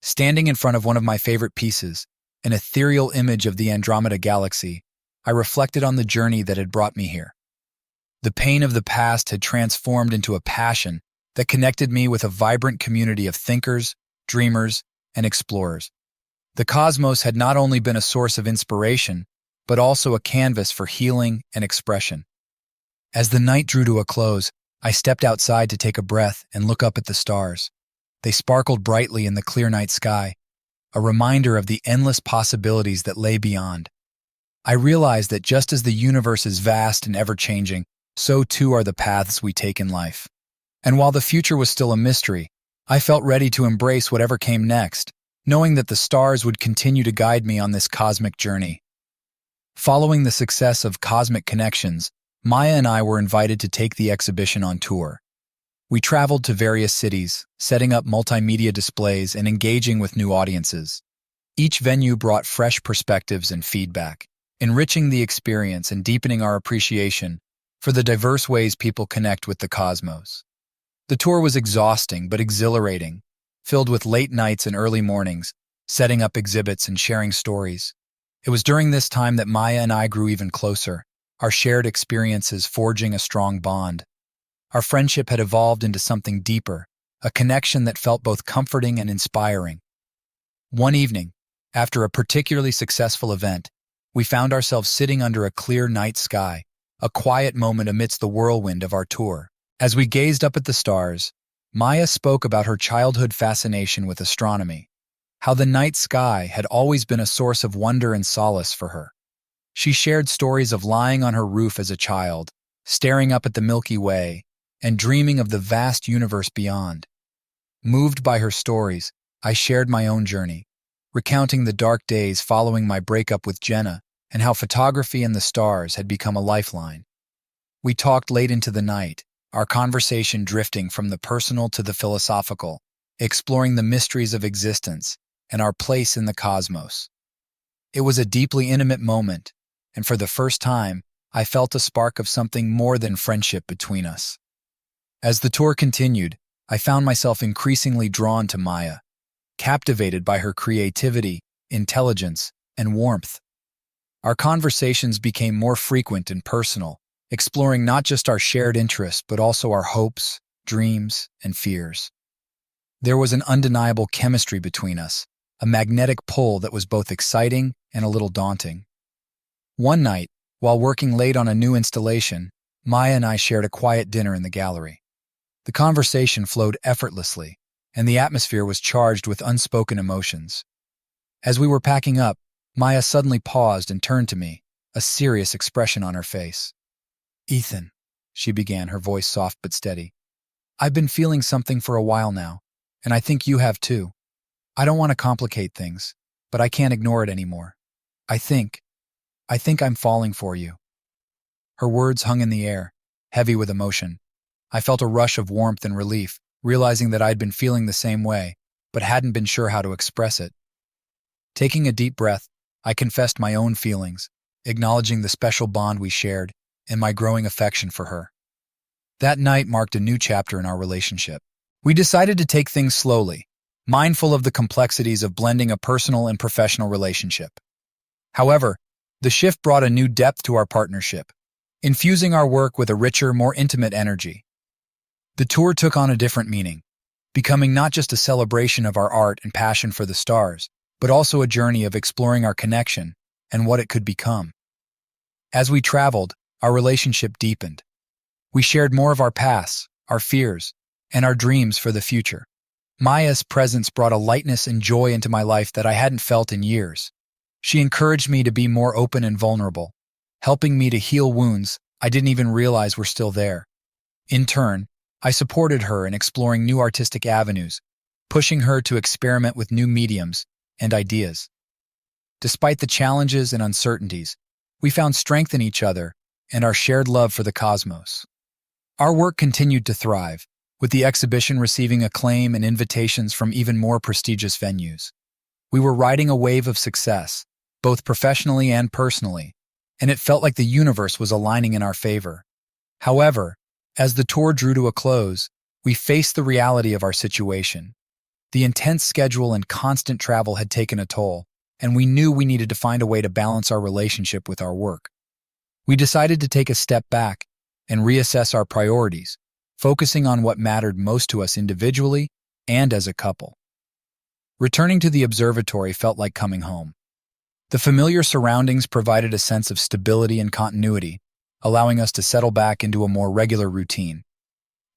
Standing in front of one of my favorite pieces, an ethereal image of the Andromeda Galaxy, I reflected on the journey that had brought me here. The pain of the past had transformed into a passion that connected me with a vibrant community of thinkers, dreamers, and explorers. The cosmos had not only been a source of inspiration, but also a canvas for healing and expression. As the night drew to a close, I stepped outside to take a breath and look up at the stars. They sparkled brightly in the clear night sky, a reminder of the endless possibilities that lay beyond. I realized that just as the universe is vast and ever-changing, so too are the paths we take in life. And while the future was still a mystery, I felt ready to embrace whatever came next, knowing that the stars would continue to guide me on this cosmic journey. Following the success of Cosmic Connections, Maya and I were invited to take the exhibition on tour. We traveled to various cities, setting up multimedia displays and engaging with new audiences. Each venue brought fresh perspectives and feedback, enriching the experience and deepening our appreciation for the diverse ways people connect with the cosmos. The tour was exhausting but exhilarating, filled with late nights and early mornings, setting up exhibits and sharing stories. It was during this time that Maya and I grew even closer, our shared experiences forging a strong bond. Our friendship had evolved into something deeper, a connection that felt both comforting and inspiring. One evening, after a particularly successful event, we found ourselves sitting under a clear night sky, a quiet moment amidst the whirlwind of our tour. As we gazed up at the stars, Maya spoke about her childhood fascination with astronomy, how the night sky had always been a source of wonder and solace for her. She shared stories of lying on her roof as a child, staring up at the Milky Way, and dreaming of the vast universe beyond. Moved by her stories, I shared my own journey, recounting the dark days following my breakup with Jenna and how photography and the stars had become a lifeline. We talked late into the night, our conversation drifting from the personal to the philosophical, exploring the mysteries of existence and our place in the cosmos. It was a deeply intimate moment, and for the first time, I felt a spark of something more than friendship between us. As the tour continued, I found myself increasingly drawn to Maya, captivated by her creativity, intelligence, and warmth. Our conversations became more frequent and personal, exploring not just our shared interests but also our hopes, dreams, and fears. There was an undeniable chemistry between us, a magnetic pull that was both exciting and a little daunting. One night, while working late on a new installation, Maya and I shared a quiet dinner in the gallery. The conversation flowed effortlessly, and the atmosphere was charged with unspoken emotions. As we were packing up, Maya suddenly paused and turned to me, a serious expression on her face. "Ethan," she began, her voice soft but steady. "I've been feeling something for a while now, and I think you have too. I don't want to complicate things, but I can't ignore it anymore. I think I'm falling for you." Her words hung in the air, heavy with emotion. I felt a rush of warmth and relief, realizing that I'd been feeling the same way, but hadn't been sure how to express it. Taking a deep breath, I confessed my own feelings, acknowledging the special bond we shared and my growing affection for her. That night marked a new chapter in our relationship. We decided to take things slowly, mindful of the complexities of blending a personal and professional relationship. However, the shift brought a new depth to our partnership, infusing our work with a richer, more intimate energy. The tour took on a different meaning, becoming not just a celebration of our art and passion for the stars, but also a journey of exploring our connection and what it could become. As we traveled, our relationship deepened. We shared more of our pasts, our fears, and our dreams for the future. Maya's presence brought a lightness and joy into my life that I hadn't felt in years. She encouraged me to be more open and vulnerable, helping me to heal wounds I didn't even realize were still there. In turn, I supported her in exploring new artistic avenues, pushing her to experiment with new mediums and ideas. Despite the challenges and uncertainties, we found strength in each other and our shared love for the cosmos. Our work continued to thrive, with the exhibition receiving acclaim and invitations from even more prestigious venues. We were riding a wave of success, both professionally and personally, and it felt like the universe was aligning in our favor. However, as the tour drew to a close, we faced the reality of our situation. The intense schedule and constant travel had taken a toll, and we knew we needed to find a way to balance our relationship with our work. We decided to take a step back and reassess our priorities, focusing on what mattered most to us individually and as a couple. Returning to the observatory felt like coming home. The familiar surroundings provided a sense of stability and continuity, allowing us to settle back into a more regular routine.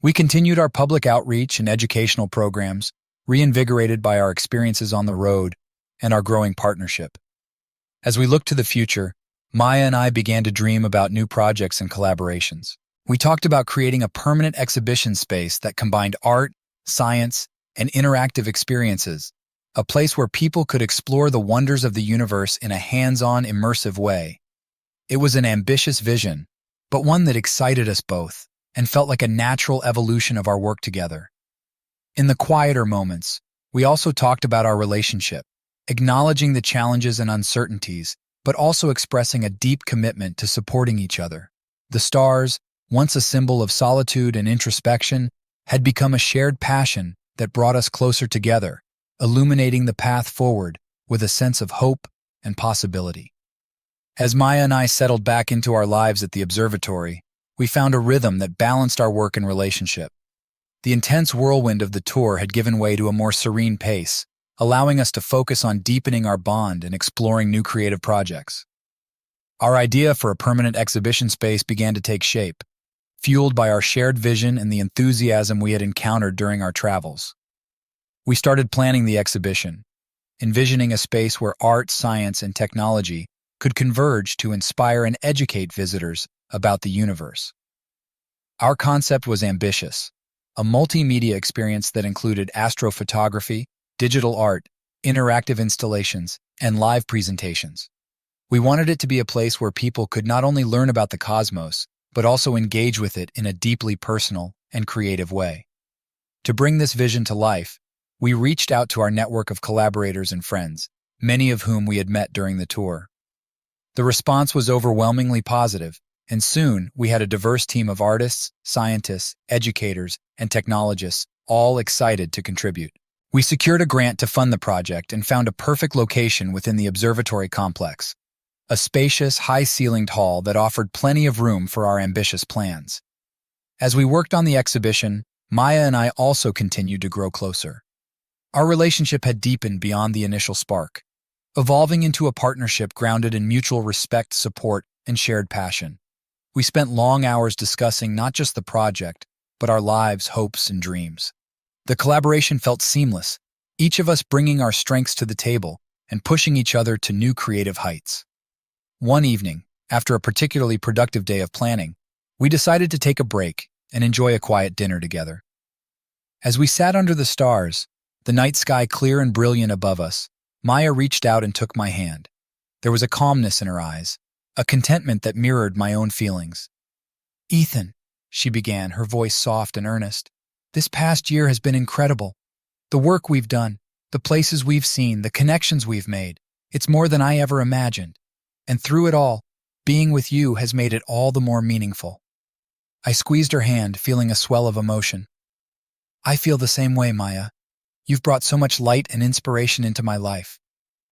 We continued our public outreach and educational programs, reinvigorated by our experiences on the road and our growing partnership. As we looked to the future, Maya and I began to dream about new projects and collaborations. We talked about creating a permanent exhibition space that combined art, science, and interactive experiences, a place where people could explore the wonders of the universe in a hands-on, immersive way. It was an ambitious vision, but one that excited us both and felt like a natural evolution of our work together. In the quieter moments, we also talked about our relationship, acknowledging the challenges and uncertainties, but also expressing a deep commitment to supporting each other. The stars, once a symbol of solitude and introspection, had become a shared passion that brought us closer together, illuminating the path forward with a sense of hope and possibility. As Maya and I settled back into our lives at the observatory, we found a rhythm that balanced our work and relationship. The intense whirlwind of the tour had given way to a more serene pace, allowing us to focus on deepening our bond and exploring new creative projects. Our idea for a permanent exhibition space began to take shape, fueled by our shared vision and the enthusiasm we had encountered during our travels. We started planning the exhibition, envisioning a space where art, science, and technology could converge to inspire and educate visitors about the universe. Our concept was ambitious, a multimedia experience that included astrophotography, digital art, interactive installations, and live presentations. We wanted it to be a place where people could not only learn about the cosmos, but also engage with it in a deeply personal and creative way. To bring this vision to life, we reached out to our network of collaborators and friends, many of whom we had met during the tour. The response was overwhelmingly positive, and soon we had a diverse team of artists, scientists, educators, and technologists, all excited to contribute. We secured a grant to fund the project and found a perfect location within the observatory complex, a spacious, high-ceilinged hall that offered plenty of room for our ambitious plans. As we worked on the exhibition, Maya and I also continued to grow closer. Our relationship had deepened beyond the initial spark, evolving into a partnership grounded in mutual respect, support, and shared passion. We spent long hours discussing not just the project, but our lives, hopes, and dreams. The collaboration felt seamless, each of us bringing our strengths to the table and pushing each other to new creative heights. One evening, after a particularly productive day of planning, we decided to take a break and enjoy a quiet dinner together. As we sat under the stars, the night sky clear and brilliant above us, Maya reached out and took my hand. There was a calmness in her eyes, a contentment that mirrored my own feelings. "Ethan," she began, her voice soft and earnest, "this past year has been incredible. The work we've done, the places we've seen, the connections we've made, it's more than I ever imagined. And through it all, being with you has made it all the more meaningful." I squeezed her hand, feeling a swell of emotion. "I feel the same way, Maya. You've brought so much light and inspiration into my life.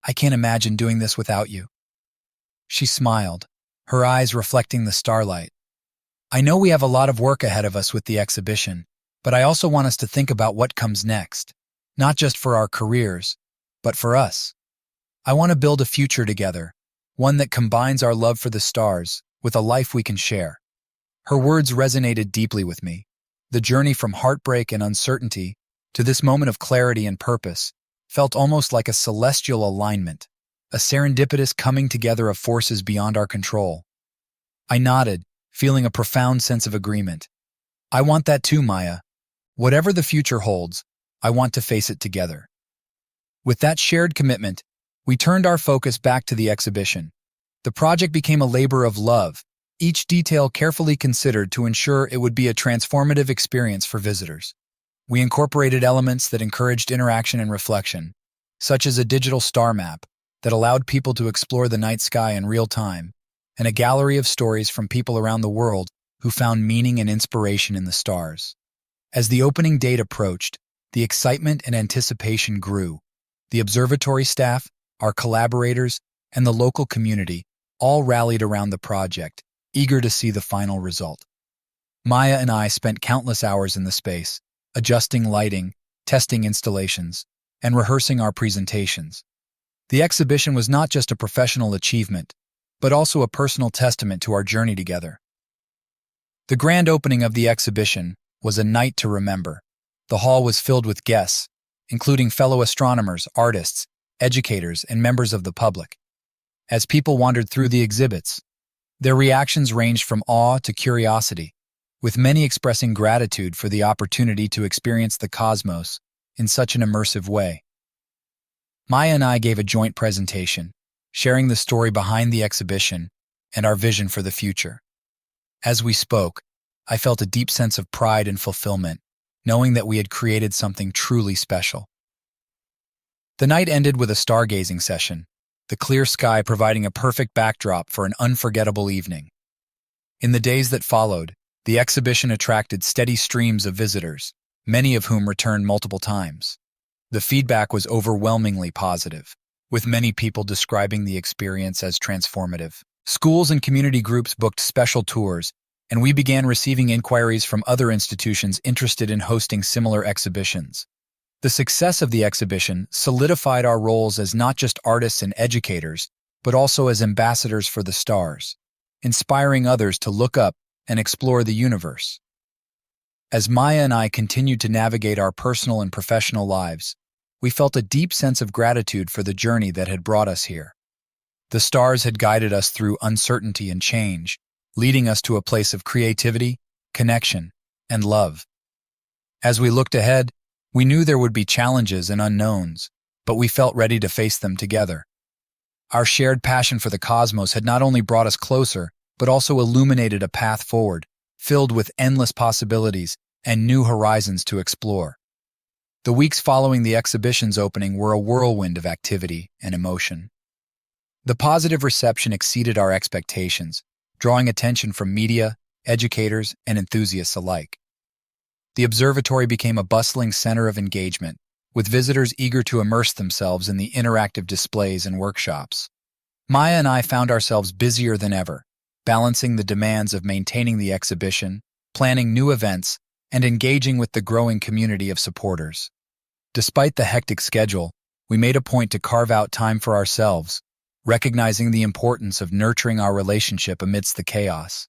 I can't imagine doing this without you." She smiled, her eyes reflecting the starlight. "I know we have a lot of work ahead of us with the exhibition, but I also want us to think about what comes next, not just for our careers, but for us. I want to build a future together, one that combines our love for the stars with a life we can share." Her words resonated deeply with me. The journey from heartbreak and uncertainty to this moment of clarity and purpose felt almost like a celestial alignment, a serendipitous coming together of forces beyond our control. I nodded, feeling a profound sense of agreement. "I want that too, Maya. Whatever the future holds, I want to face it together." With that shared commitment, we turned our focus back to the exhibition. The project became a labor of love, each detail carefully considered to ensure it would be a transformative experience for visitors. We incorporated elements that encouraged interaction and reflection, such as a digital star map that allowed people to explore the night sky in real time, and a gallery of stories from people around the world who found meaning and inspiration in the stars. As the opening date approached, the excitement and anticipation grew. The observatory staff, our collaborators, and the local community all rallied around the project, eager to see the final result. Maya and I spent countless hours in the space, adjusting lighting, testing installations, and rehearsing our presentations. The exhibition was not just a professional achievement, but also a personal testament to our journey together. The grand opening of the exhibition was a night to remember. The hall was filled with guests, including fellow astronomers, artists, educators, and members of the public. As people wandered through the exhibits, their reactions ranged from awe to curiosity, with many expressing gratitude for the opportunity to experience the cosmos in such an immersive way. Maya and I gave a joint presentation, sharing the story behind the exhibition and our vision for the future. As we spoke, I felt a deep sense of pride and fulfillment, knowing that we had created something truly special. The night ended with a stargazing session, the clear sky providing a perfect backdrop for an unforgettable evening. In the days that followed, the exhibition attracted steady streams of visitors, many of whom returned multiple times. The feedback was overwhelmingly positive, with many people describing the experience as transformative. Schools and community groups booked special tours, and we began receiving inquiries from other institutions interested in hosting similar exhibitions. The success of the exhibition solidified our roles as not just artists and educators, but also as ambassadors for the stars, inspiring others to look up and explore the universe. As Maya and I continued to navigate our personal and professional lives, we felt a deep sense of gratitude for the journey that had brought us here. The stars had guided us through uncertainty and change, leading us to a place of creativity, connection, and love. As we looked ahead, we knew there would be challenges and unknowns, but we felt ready to face them together. Our shared passion for the cosmos had not only brought us closer, but also illuminated a path forward, filled with endless possibilities and new horizons to explore. The weeks following the exhibition's opening were a whirlwind of activity and emotion. The positive reception exceeded our expectations, drawing attention from media, educators, and enthusiasts alike. The observatory became a bustling center of engagement, with visitors eager to immerse themselves in the interactive displays and workshops. Maya and I found ourselves busier than ever, balancing the demands of maintaining the exhibition, planning new events, and engaging with the growing community of supporters. Despite the hectic schedule, we made a point to carve out time for ourselves, recognizing the importance of nurturing our relationship amidst the chaos.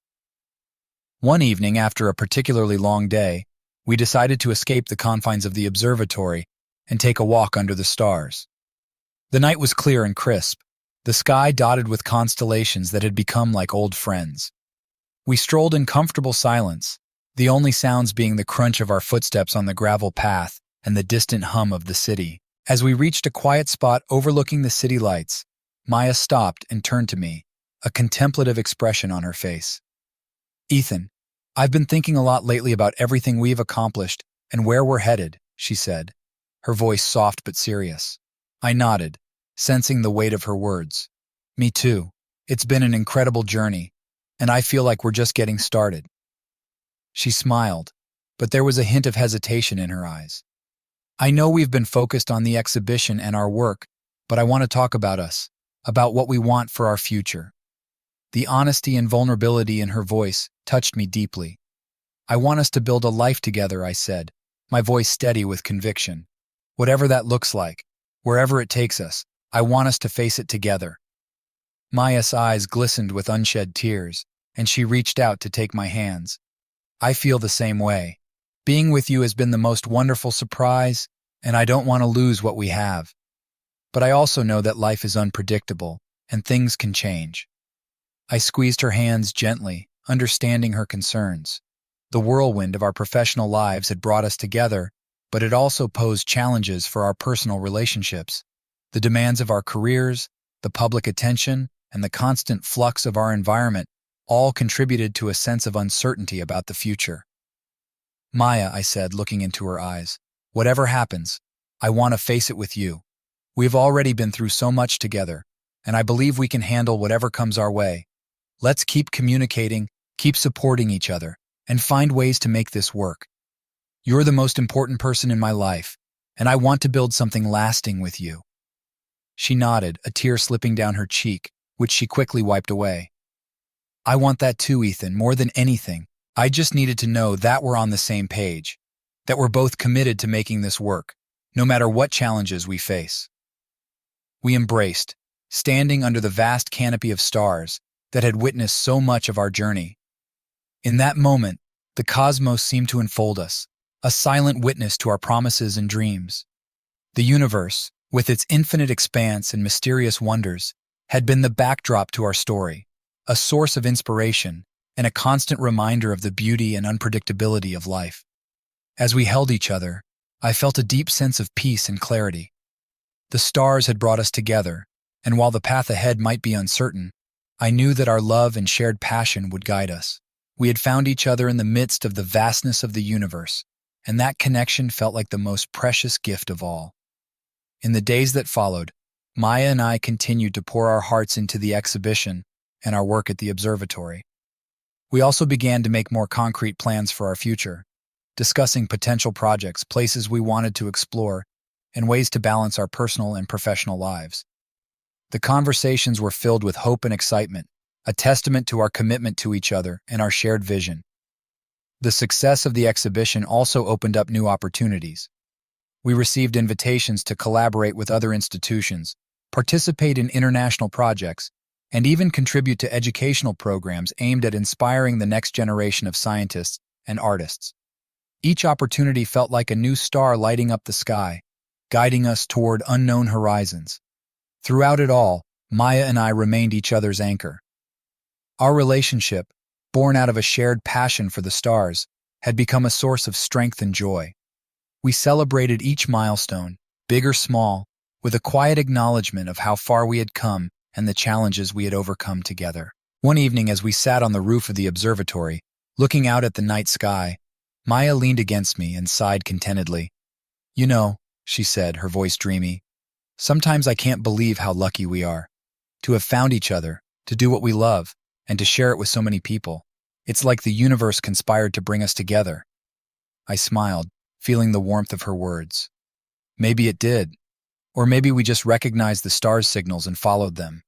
One evening, after a particularly long day, we decided to escape the confines of the observatory and take a walk under the stars. The night was clear and crisp, the sky dotted with constellations that had become like old friends. We strolled in comfortable silence, the only sounds being the crunch of our footsteps on the gravel path and the distant hum of the city. As we reached a quiet spot overlooking the city lights, Maya stopped and turned to me, a contemplative expression on her face. "Ethan, I've been thinking a lot lately about everything we've accomplished and where we're headed," she said, her voice soft but serious. I nodded, sensing the weight of her words. "Me too. It's been an incredible journey, and I feel like we're just getting started." She smiled, but there was a hint of hesitation in her eyes. "I know we've been focused on the exhibition and our work, but I want to talk about us, about what we want for our future." The honesty and vulnerability in her voice touched me deeply. "I want us to build a life together," I said, my voice steady with conviction. "Whatever that looks like, wherever it takes us, I want us to face it together." Maya's eyes glistened with unshed tears, and she reached out to take my hands. "I feel the same way. Being with you has been the most wonderful surprise, and I don't want to lose what we have. But I also know that life is unpredictable, and things can change." I squeezed her hands gently, understanding her concerns. The whirlwind of our professional lives had brought us together, but it also posed challenges for our personal relationships. The demands of our careers, the public attention, and the constant flux of our environment all contributed to a sense of uncertainty about the future. "Maya," I said, looking into her eyes, "whatever happens, I want to face it with you. We've already been through so much together, and I believe we can handle whatever comes our way. Let's keep communicating, keep supporting each other, and find ways to make this work. You're the most important person in my life, and I want to build something lasting with you." She nodded, a tear slipping down her cheek, which she quickly wiped away. "I want that too, Ethan, more than anything. I just needed to know that we're on the same page, that we're both committed to making this work, no matter what challenges we face." We embraced, standing under the vast canopy of stars that had witnessed so much of our journey. In that moment, the cosmos seemed to enfold us, a silent witness to our promises and dreams. The universe, with its infinite expanse and mysterious wonders, had been the backdrop to our story, a source of inspiration and a constant reminder of the beauty and unpredictability of life. As we held each other, I felt a deep sense of peace and clarity. The stars had brought us together, and while the path ahead might be uncertain, I knew that our love and shared passion would guide us. We had found each other in the midst of the vastness of the universe, and that connection felt like the most precious gift of all. In the days that followed, Maya and I continued to pour our hearts into the exhibition and our work at the observatory. We also began to make more concrete plans for our future, discussing potential projects, places we wanted to explore, and ways to balance our personal and professional lives. The conversations were filled with hope and excitement, a testament to our commitment to each other and our shared vision. The success of the exhibition also opened up new opportunities. We received invitations to collaborate with other institutions, participate in international projects, and even contribute to educational programs aimed at inspiring the next generation of scientists and artists. Each opportunity felt like a new star lighting up the sky, guiding us toward unknown horizons. Throughout it all, Maya and I remained each other's anchor. Our relationship, born out of a shared passion for the stars, had become a source of strength and joy. We celebrated each milestone, big or small, with a quiet acknowledgement of how far we had come and the challenges we had overcome together. One evening, as we sat on the roof of the observatory, looking out at the night sky, Maya leaned against me and sighed contentedly. "You know," she said, her voice dreamy, "sometimes I can't believe how lucky we are. To have found each other, to do what we love, and to share it with so many people. It's like the universe conspired to bring us together." I smiled, feeling the warmth of her words. Maybe it did. Or maybe we just recognized the stars' signals and followed them.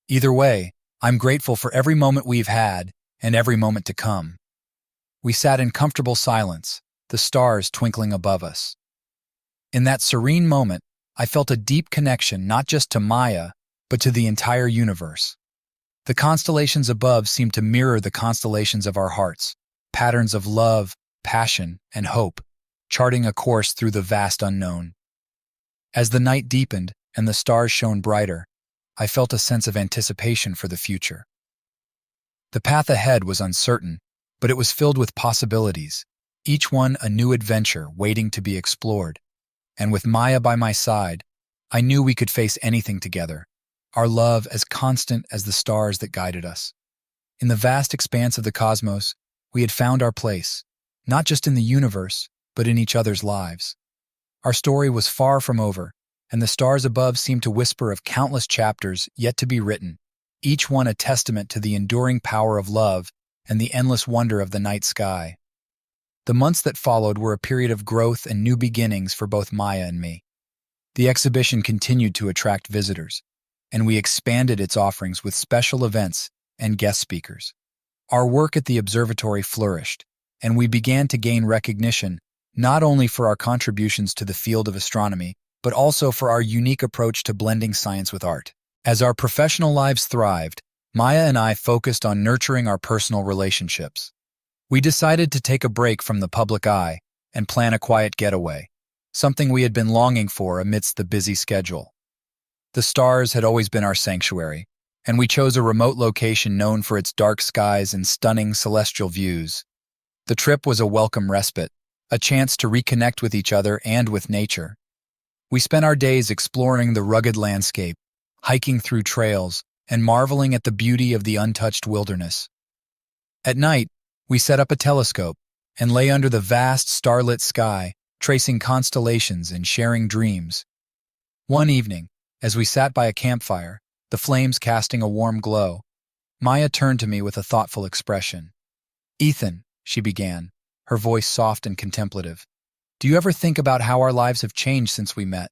Either way, I'm grateful for every moment we've had and every moment to come. We sat in comfortable silence, the stars twinkling above us. In that serene moment, I felt a deep connection not just to Maya, but to the entire universe. The constellations above seemed to mirror the constellations of our hearts, patterns of love, passion, and hope, charting a course through the vast unknown. As the night deepened and the stars shone brighter, I felt a sense of anticipation for the future. The path ahead was uncertain, but it was filled with possibilities, each one a new adventure waiting to be explored. And with Maya by my side, I knew we could face anything together, our love as constant as the stars that guided us. In the vast expanse of the cosmos, we had found our place, not just in the universe, but in each other's lives. Our story was far from over, and the stars above seemed to whisper of countless chapters yet to be written, each one a testament to the enduring power of love and the endless wonder of the night sky. The months that followed were a period of growth and new beginnings for both Maya and me. The exhibition continued to attract visitors, and we expanded its offerings with special events and guest speakers. Our work at the observatory flourished, and we began to gain recognition not only for our contributions to the field of astronomy, but also for our unique approach to blending science with art. As our professional lives thrived, Maya and I focused on nurturing our personal relationships. We decided to take a break from the public eye and plan a quiet getaway, something we had been longing for amidst the busy schedule. The stars had always been our sanctuary, and we chose a remote location known for its dark skies and stunning celestial views. The trip was a welcome respite, a chance to reconnect with each other and with nature. We spent our days exploring the rugged landscape, hiking through trails, and marveling at the beauty of the untouched wilderness. At night, we set up a telescope and lay under the vast starlit sky, tracing constellations and sharing dreams. One evening, as we sat by a campfire, the flames casting a warm glow, Maya turned to me with a thoughtful expression. "Ethan," she began, her voice soft and contemplative, "do you ever think about how our lives have changed since we met?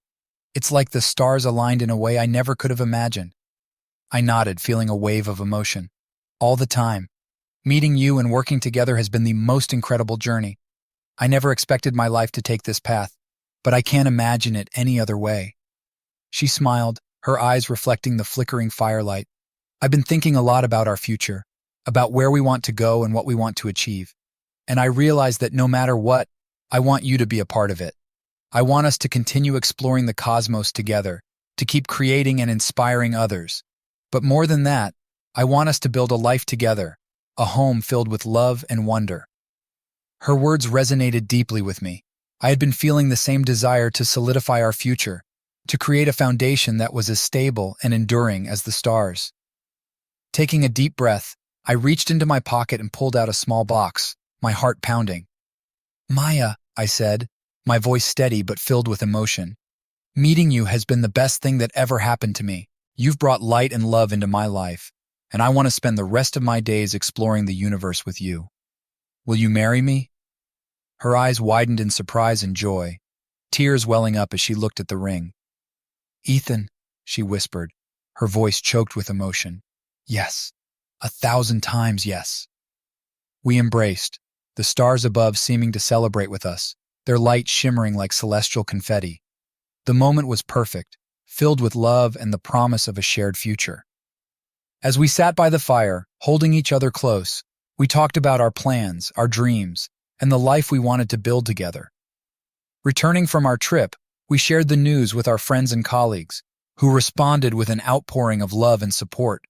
It's like the stars aligned in a way I never could have imagined." I nodded, feeling a wave of emotion. "All the time. Meeting you and working together has been the most incredible journey. I never expected my life to take this path, but I can't imagine it any other way." She smiled, her eyes reflecting the flickering firelight. "I've been thinking a lot about our future, about where we want to go and what we want to achieve. And I realized that no matter what, I want you to be a part of it. I want us to continue exploring the cosmos together, to keep creating and inspiring others. But more than that, I want us to build a life together, a home filled with love and wonder." Her words resonated deeply with me. I had been feeling the same desire to solidify our future, to create a foundation that was as stable and enduring as the stars. Taking a deep breath, I reached into my pocket and pulled out a small box, my heart pounding. "Maya," I said, my voice steady but filled with emotion, "meeting you has been the best thing that ever happened to me. You've brought light and love into my life, and I want to spend the rest of my days exploring the universe with you. Will you marry me?" Her eyes widened in surprise and joy, tears welling up as she looked at the ring. "Ethan," she whispered, her voice choked with emotion. "Yes, 1,000 times yes." We embraced, the stars above seeming to celebrate with us, their light shimmering like celestial confetti. The moment was perfect, filled with love and the promise of a shared future. As we sat by the fire, holding each other close, we talked about our plans, our dreams, and the life we wanted to build together. Returning from our trip, we shared the news with our friends and colleagues, who responded with an outpouring of love and support.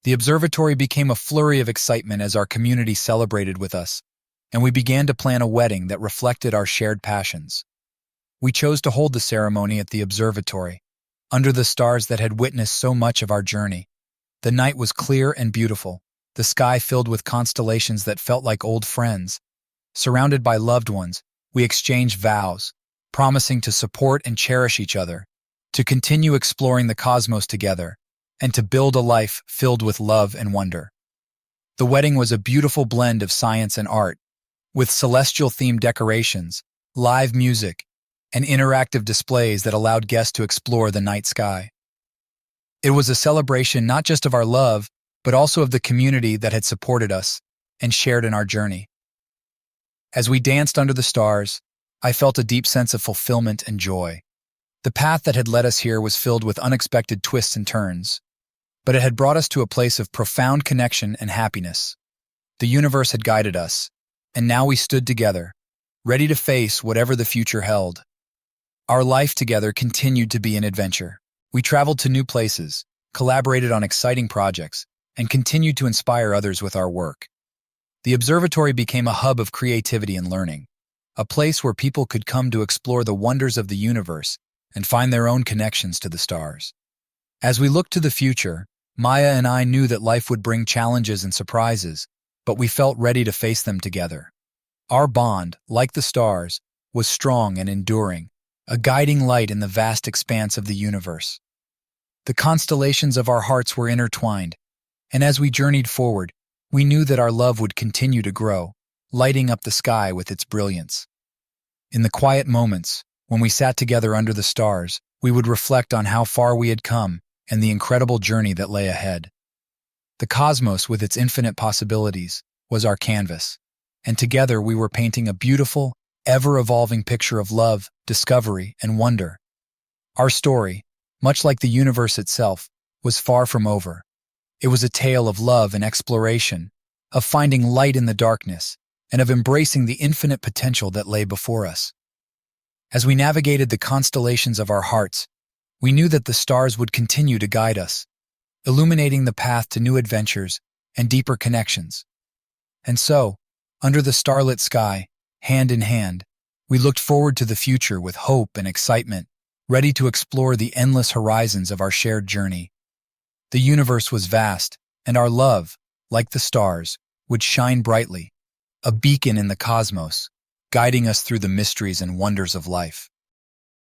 The observatory became a flurry of excitement as our community celebrated with us, and we began to plan a wedding that reflected our shared passions. We chose to hold the ceremony at the observatory, under the stars that had witnessed so much of our journey. The night was clear and beautiful, the sky filled with constellations that felt like old friends. Surrounded by loved ones, we exchanged vows, promising to support and cherish each other, to continue exploring the cosmos together, and to build a life filled with love and wonder. The wedding was a beautiful blend of science and art, with celestial-themed decorations, live music, and interactive displays that allowed guests to explore the night sky. It was a celebration not just of our love, but also of the community that had supported us and shared in our journey. As we danced under the stars, I felt a deep sense of fulfillment and joy. The path that had led us here was filled with unexpected twists and turns, but it had brought us to a place of profound connection and happiness. The universe had guided us, And now we stood together, ready to face whatever the future held. Our life together continued to be an adventure. We traveled to new places, collaborated on exciting projects, and continued to inspire others with our work. The observatory became a hub of creativity and learning, a place where people could come to explore the wonders of the universe and find their own connections to the stars. As we looked to the future, Maya and I knew that life would bring challenges and surprises, but we felt ready to face them together. Our bond, like the stars, was strong and enduring, a guiding light in the vast expanse of the universe. The constellations of our hearts were intertwined, and as we journeyed forward, we knew that our love would continue to grow, lighting up the sky with its brilliance. In the quiet moments, when we sat together under the stars, we would reflect on how far we had come and the incredible journey that lay ahead. The cosmos, with its infinite possibilities, was our canvas, and together we were painting a beautiful, ever-evolving picture of love, discovery, and wonder. Our story, much like the universe itself, was far from over. It was a tale of love and exploration, of finding light in the darkness, and of embracing the infinite potential that lay before us. As we navigated the constellations of our hearts, we knew that the stars would continue to guide us, illuminating the path to new adventures and deeper connections. And so, under the starlit sky, hand in hand, we looked forward to the future with hope and excitement, ready to explore the endless horizons of our shared journey. The universe was vast, and our love, like the stars, would shine brightly, a beacon in the cosmos, guiding us through the mysteries and wonders of life.